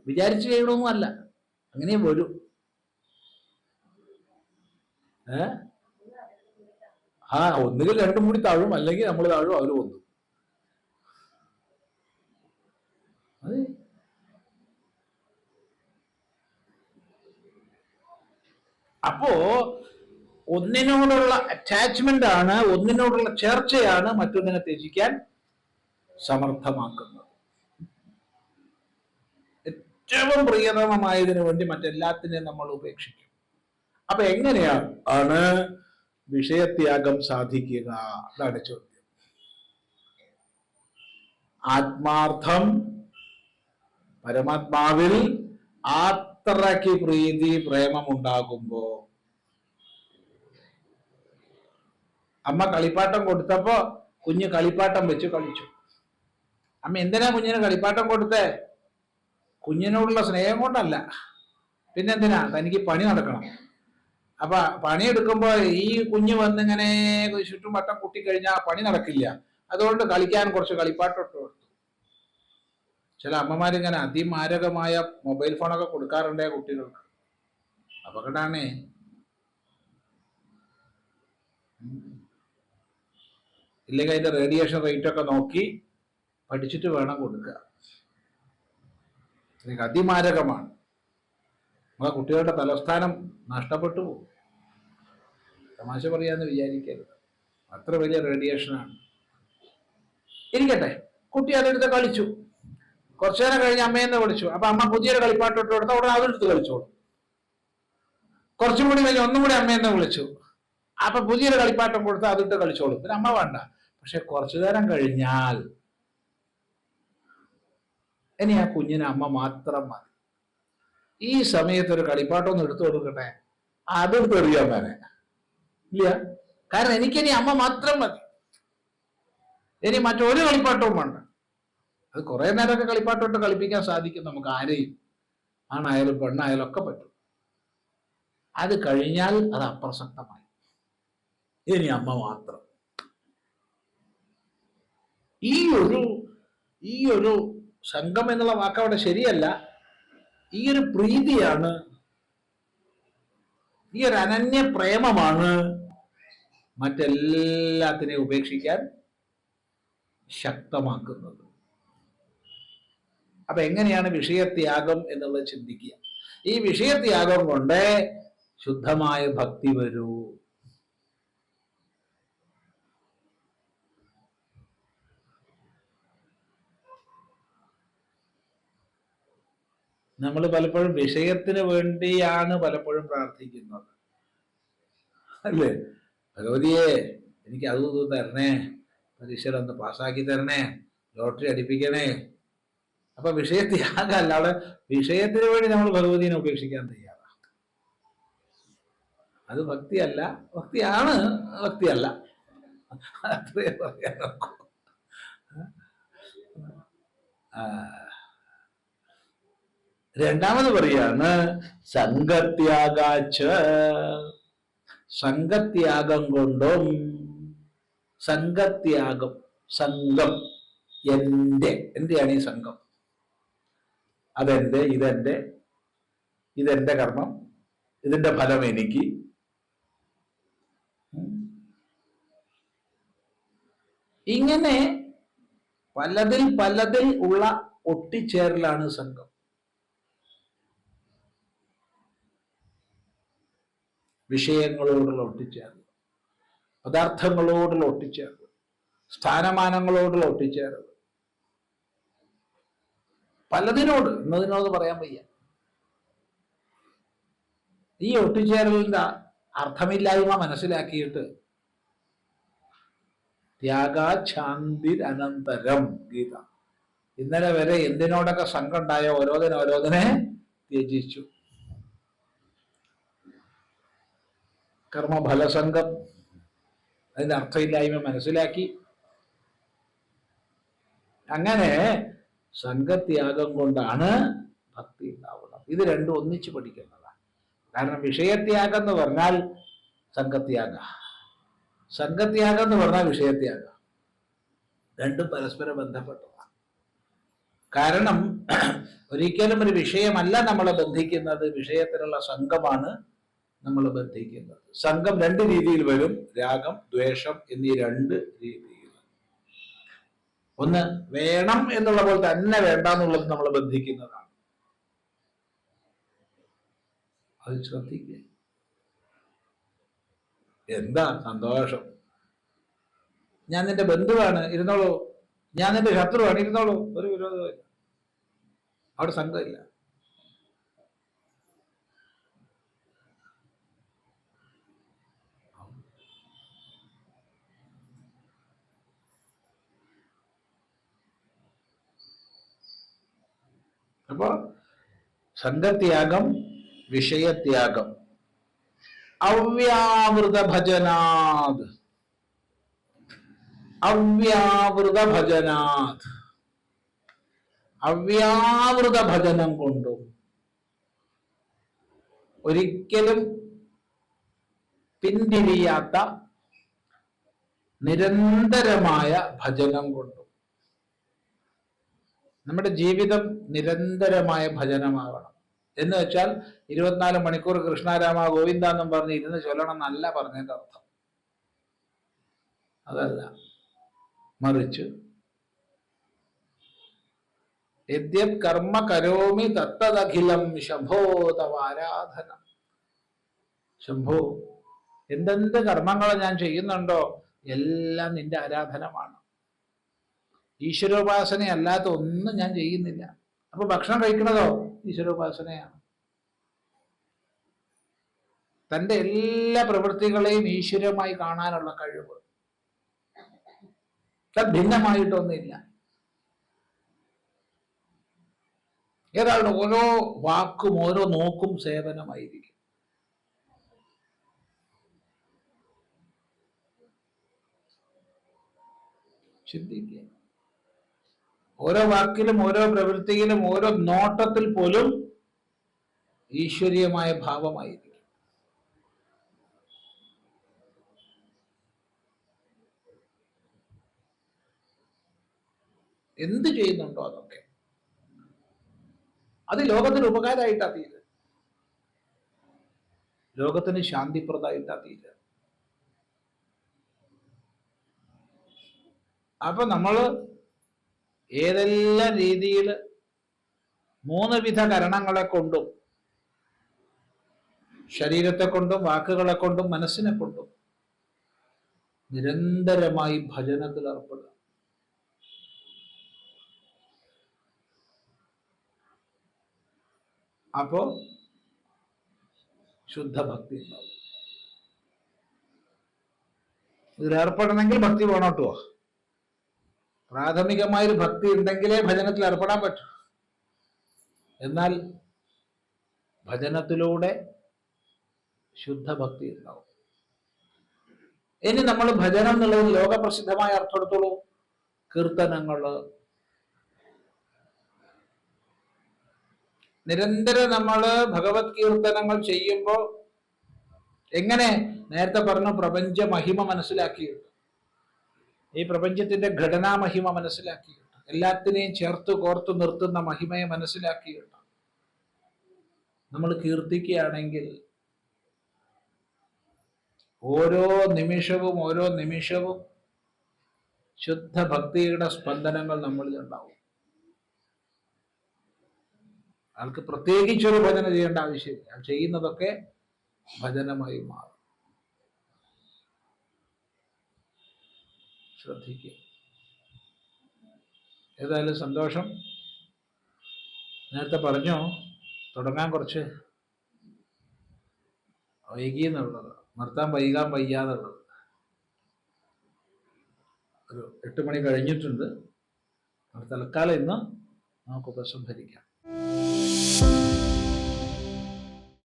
വിചാരിച്ചു ചെയ്യണമെന്നും അല്ല, അങ്ങനെ വരും. ഒന്നുകിൽ രണ്ടും കൂടി താഴും, അല്ലെങ്കിൽ നമ്മൾ താഴും, അവര് പൊന്തും. അതെ. അപ്പോ ഒന്നിനോടുള്ള അറ്റാച്ച്മെന്റ് ആണ്, ഒന്നിനോടുള്ള ചേർച്ചയാണ് മറ്റൊന്നിനെ ത്യജിക്കാൻ സമർത്ഥമാക്കുന്നത്. ഏറ്റവും പ്രിയതമമായതിനു വേണ്ടി മറ്റെല്ലാത്തിനെയും നമ്മൾ ഉപേക്ഷിക്കും. അപ്പൊ എങ്ങനെയാണ് വിഷയത്യാഗം സാധിക്കുക? അതാണ് ചോദ്യം. ആത്മാർത്ഥം, പരമാത്മാവിൽ അത്രയ്ക്ക് പ്രീതി പ്രേമം ഉണ്ടാകുമ്പോ അമ്മ കളിപ്പാട്ടം കൊടുത്തപ്പോ കുഞ്ഞ് കളിപ്പാട്ടം വെച്ച് കളിച്ചു. അമ്മ എന്തിനാ കുഞ്ഞിന് കളിപ്പാട്ടം കൊടുത്തേ? കുഞ്ഞിനോടുള്ള സ്നേഹം കൊണ്ടല്ല, പിന്നെന്തിനാ? തനിക്ക് പണി നടക്കണം. അപ്പൊ പണിയെടുക്കുമ്പോ ഈ കുഞ്ഞ് വന്നിങ്ങനെ ചുറ്റും വട്ടം കൂട്ടിക്കഴിഞ്ഞാൽ പണി നടക്കില്ല. അതുകൊണ്ട് കളിക്കാൻ കുറച്ച് കളിപ്പാട്ടം ഇട്ട് കൊടുത്തു. ചില അമ്മമാരിങ്ങനെ അതിമാരകമായ മൊബൈൽ ഫോണൊക്കെ കൊടുക്കാറുണ്ട് കുട്ടികൾക്ക്. അപകടമാണേ. ഇല്ലെങ്കിൽ അതിന്റെ റേഡിയേഷൻ റേറ്റ് ഒക്കെ നോക്കി പഠിച്ചിട്ട് വേണം കൊടുക്കുക. അതിമാരകമാണ്. നമ്മളെ കുട്ടികളുടെ തലസ്ഥാനം നഷ്ടപ്പെട്ടു പോകും. തമാശ പറയാന്ന് വിചാരിക്കരുത്, അത്ര വലിയ റേഡിയേഷനാണ്. ഇരിക്കട്ടെ, കുട്ടി അതെടുത്ത് കളിച്ചു. കുറച്ചു നേരം കഴിഞ്ഞ് അമ്മയെന്ന് വിളിച്ചു. അപ്പൊ അമ്മ പുതിയൊരു കളിപ്പാട്ടം ഇട്ട് കൊടുത്ത ഉടനെ അതെടുത്ത് കളിച്ചോളൂ. കുറച്ചും കൂടി കഴിഞ്ഞ് ഒന്നും കൂടി അമ്മയെന്ന് വിളിച്ചു. അപ്പൊ പുതിയൊരു കളിപ്പാട്ടം കൊടുത്താൽ അതിട്ട് കളിച്ചോളൂ. പിന്നെ അമ്മ വേണ്ട. പക്ഷെ കുറച്ചു നേരം കഴിഞ്ഞാൽ ഇനി ആ കുഞ്ഞിന് അമ്മ മാത്രം മതി. ഈ സമയത്ത് ഒരു കളിപ്പാട്ടം ഒന്ന് എടുത്തു കൊടുക്കട്ടെ, അതെടുത്ത് എറിയാൻ മേനെ ഇല്ല. കാരണം എനിക്കിനി അമ്മ മാത്രം മതി, ഇനി മറ്റൊരു കളിപ്പാട്ടവും വേണ്ട. അത് കുറെ നേരമൊക്കെ കളിപ്പാട്ടോട്ട് കളിപ്പിക്കാൻ സാധിക്കും നമുക്ക്, ആരെയും, ആണായാലും പെണ്ണായാലും ഒക്കെ പറ്റും. അത് കഴിഞ്ഞാൽ അത് അപ്രസക്തമായി. ഇനി അമ്മ മാത്രം. ഈ ഒരു സംഘം എന്നുള്ള വാക്ക് അവിടെ ശരിയല്ല. ഈ ഒരു പ്രീതിയാണ്, ഈ ഒരു അനന്യ പ്രേമമാണ് മറ്റെല്ലാത്തിനെയും ഉപേക്ഷിക്കാൻ ശക്തമാക്കുന്നത്. അപ്പൊ എങ്ങനെയാണ് വിഷയത്യാഗം എന്നുള്ളത് ചിന്തിക്കുക. ഈ വിഷയത്യാഗം കൊണ്ട് ശുദ്ധമായ ഭക്തി വരൂ. നമ്മൾ പലപ്പോഴും വിഷയത്തിന് വേണ്ടിയാണ് പലപ്പോഴും പ്രാർത്ഥിക്കുന്നത്, അല്ലേ? ഭഗവതിയെ എനിക്ക് അത് തരണേ, പരീക്ഷയിലൊന്ന് പാസ്സാക്കി തരണേ, ലോട്ടറി അടിപ്പിക്കണേ. അപ്പൊ വിഷയത്യാഗം അല്ലാതെ വിഷയത്തിന് വേണ്ടി നമ്മൾ ഭഗവതിനെ ഉപേക്ഷിക്കാൻ തയ്യാറാണ്. അത് ഭക്തിയല്ല. ഭക്തിയാണ്, ഭക്തിയല്ല, അത്രേ പറയാൻ നോക്കൂ. രണ്ടാമത് പറയാണ് സംഘത്യാഗാച്ച. സംഘത്യാഗം കൊണ്ടും, സംഘത്യാഗം, സംഘം, എന്റെയാണ് ഈ സംഘം, അതെന്റെ, ഇതെന്റെ കർമ്മം, ഇതിന്റെ ഫലം എനിക്ക്. ഇങ്ങനെ പലതിൽ ഉള്ള ഒട്ടിച്ചേരലാണ് സംഘം. വിഷയങ്ങളോടുള്ള ഒട്ടിച്ചേർവ്, പദാർത്ഥങ്ങളോടുള്ള ഒട്ടിച്ചേർവ്, സ്ഥാനമാനങ്ങളോടുള്ള ഒട്ടിച്ചേർവ്, പലതിനോട് ഇന്നതിനോട് പറയാൻ വയ്യ. ഈ ഒട്ടിച്ചേരലിന്റെ അർത്ഥമില്ലായ്മ മനസ്സിലാക്കിയിട്ട് ത്യാഗാച്ഛാന്തിരനന്തരം ഗീത. ഇന്നലെ വരെ എന്തിനോടൊക്കെ സംഘം ഉണ്ടായോ ഓരോന്നിനെ ത്യജിച്ചു. കർമ്മഫലസംഘം, അതിന്റെ അർത്ഥമില്ലായ്മ മനസ്സിലാക്കി. അങ്ങനെ സംഘത്യാഗം കൊണ്ടാണ് ഭക്തി ഉണ്ടാവുന്നത്. ഇത് രണ്ടും ഒന്നിച്ച് പഠിക്കേണ്ടതാണ്. കാരണം വിഷയത്യാഗം എന്ന് പറഞ്ഞാൽ സംഘത്യാഗ, സംഘത്യാഗം എന്ന് പറഞ്ഞാൽ വിഷയത്യാഗ, രണ്ടും പരസ്പരം ബന്ധപ്പെട്ടതാണ്. കാരണം ഒരിക്കലും ഒരു വിഷയമല്ല നമ്മളെ ബന്ധിക്കുന്നത്, വിഷയത്തിലുള്ള സംഘമാണ് നമ്മൾ ബന്ധിക്കുന്നത്. സംഘം രണ്ട് രീതിയിൽ വരും, രാഗം, ദ്വേഷം എന്നീ രണ്ട് രീതിയിൽ. ഒന്ന് വേണം എന്നുള്ള പോലെ തന്നെ വേണ്ട എന്നുള്ളത് നമ്മൾ ബന്ധിക്കുന്നതാണ്. അത് ശ്രദ്ധിക്കുക. എന്താ സന്തോഷം, ഞാൻ നിന്റെ ബന്ധുവാണ് ഇരുന്നോളൂ, ഞാൻ നിന്റെ ശത്രുവാണ് ഇരുന്നോളൂ, ഒരു വിരോധമില്ല, അവിടെ സംഘമില്ല. അപ്പൊ സംഘത്യാഗം, വിഷയത്യാഗം. അവ്യാവൃത ഭജനാത്, അവ്യാവൃത ഭജനാത്, അവ്യാവൃത ഭജനം കൊണ്ടും ഒരിക്കലും പിന്തിരിയാത്ത നിരന്തരമായ ഭജനം കൊണ്ടും. നമ്മുടെ ജീവിതം നിരന്തരമായ ഭജനമാകണം. എന്ന് വെച്ചാൽ 24 മണിക്കൂർ കൃഷ്ണാരാമ ഗോവിന്ദ എന്നും പറഞ്ഞ് ഇരുന്ന് ചൊല്ലണം എന്നല്ല പറഞ്ഞതിന്റെ അർത്ഥം. അതല്ല, മറിച്ച് യദ്യത് കർമ്മ കരോമി തത്തദഖിലം ശംഭോ തവ ആരാധന. ശംഭോ, എന്തെന്ത് കർമ്മങ്ങൾ ഞാൻ ചെയ്യുന്നുണ്ടോ എല്ലാം നിന്റെ ആരാധനമാണ്. ഈശ്വരോപാസന അല്ലാത്ത ഒന്നും ഞാൻ ചെയ്യുന്നില്ല. അപ്പൊ ഭക്ഷണം കഴിക്കണതോ ഈശ്വരോപാസനയാണ്. തൻ്റെ എല്ലാ പ്രവൃത്തികളെയും ഈശ്വരമായി കാണാനുള്ള കഴിവ്, ഭിന്നമായിട്ടൊന്നുമില്ല. ഏതാണ് ഓരോ വാക്കും ഓരോ നോക്കും സേവനമായിരിക്കും. ചിന്തിക്കുക. ഓരോ വാക്കിലും ഓരോ പ്രവൃത്തിയിലും ഓരോ നോട്ടത്തിൽ പോലും ഈശ്വരീയമായ ഭാവമായിരിക്കും. എന്ത് ചെയ്യുന്നുണ്ടോ അതൊക്കെ അത് ലോകത്തിന് ഉപകാരമായിട്ടാ തീരുക, ലോകത്തിന് ശാന്തിപ്രദമായിട്ടാ തീരുക. അപ്പൊ നമ്മള് ഏതെല്ലാം രീതിയിൽ 3 വിധ കരണങ്ങളെ കൊണ്ടും, ശരീരത്തെ കൊണ്ടും വാക്കുകളെ കൊണ്ടും മനസ്സിനെ കൊണ്ടും നിരന്തരമായി ഭജനത്തിൽ ഏർപ്പെടുക. അപ്പോ ശുദ്ധഭക്തി ഉണ്ടാവും. ഇതിലേർപ്പെടണമെങ്കിൽ ഭക്തി വേണം കേട്ടോ. പ്രാഥമികമായൊരു ഭക്തി ഉണ്ടെങ്കിലേ ഭജനത്തിൽ ഏർപ്പെടാൻ പറ്റൂ. എന്നാൽ ഭജനത്തിലൂടെ ശുദ്ധഭക്തി ഉണ്ടാവും. ഇനി നമ്മൾ ഭജനം എന്നുള്ളത് ലോകപ്രസിദ്ധമായ അർത്ഥം എടുത്തോളൂ. കീർത്തനങ്ങള്, നിരന്തരം നമ്മള് ഭഗവത് കീർത്തനങ്ങൾ ചെയ്യുമ്പോൾ എങ്ങനെ, നേരത്തെ പറഞ്ഞു, പ്രപഞ്ച മഹിമ മനസ്സിലാക്കിയിട്ട്, ഈ പ്രപഞ്ചത്തിന്റെ ഘടനാ മഹിമ മനസ്സിലാക്കിയിട്ട്, എല്ലാത്തിനെയും ചേർത്ത് കോർത്തു നിർത്തുന്ന മഹിമയെ മനസ്സിലാക്കിയിട്ട് നമ്മൾ കീർത്തിക്കുകയാണെങ്കിൽ ഓരോ നിമിഷവും ശുദ്ധ ഭക്തിയുടെ സ്പന്ദനങ്ങൾ നമ്മളിൽ ഉണ്ടാവും. ആൾക്ക് പ്രത്യേകിച്ചൊരു ഭജന ചെയ്യേണ്ട ആവശ്യമില്ല. ചെയ്യുന്നതൊക്കെ ഭജനമായി മാറും. ശ്രദ്ധിക്കുക. ഏതായാലും സന്തോഷം. നേരത്തെ പറഞ്ഞു തുടങ്ങാൻ കുറച്ച് വൈകിയെന്നുള്ളത്, നിർത്താൻ വൈകാൻ വയ്യാതുള്ളത്. ഒരു 8 മണി കഴിഞ്ഞിട്ടുണ്ട്. തൽക്കാലം ഇന്ന് നമുക്ക് ഉപസംഹരിക്കാം.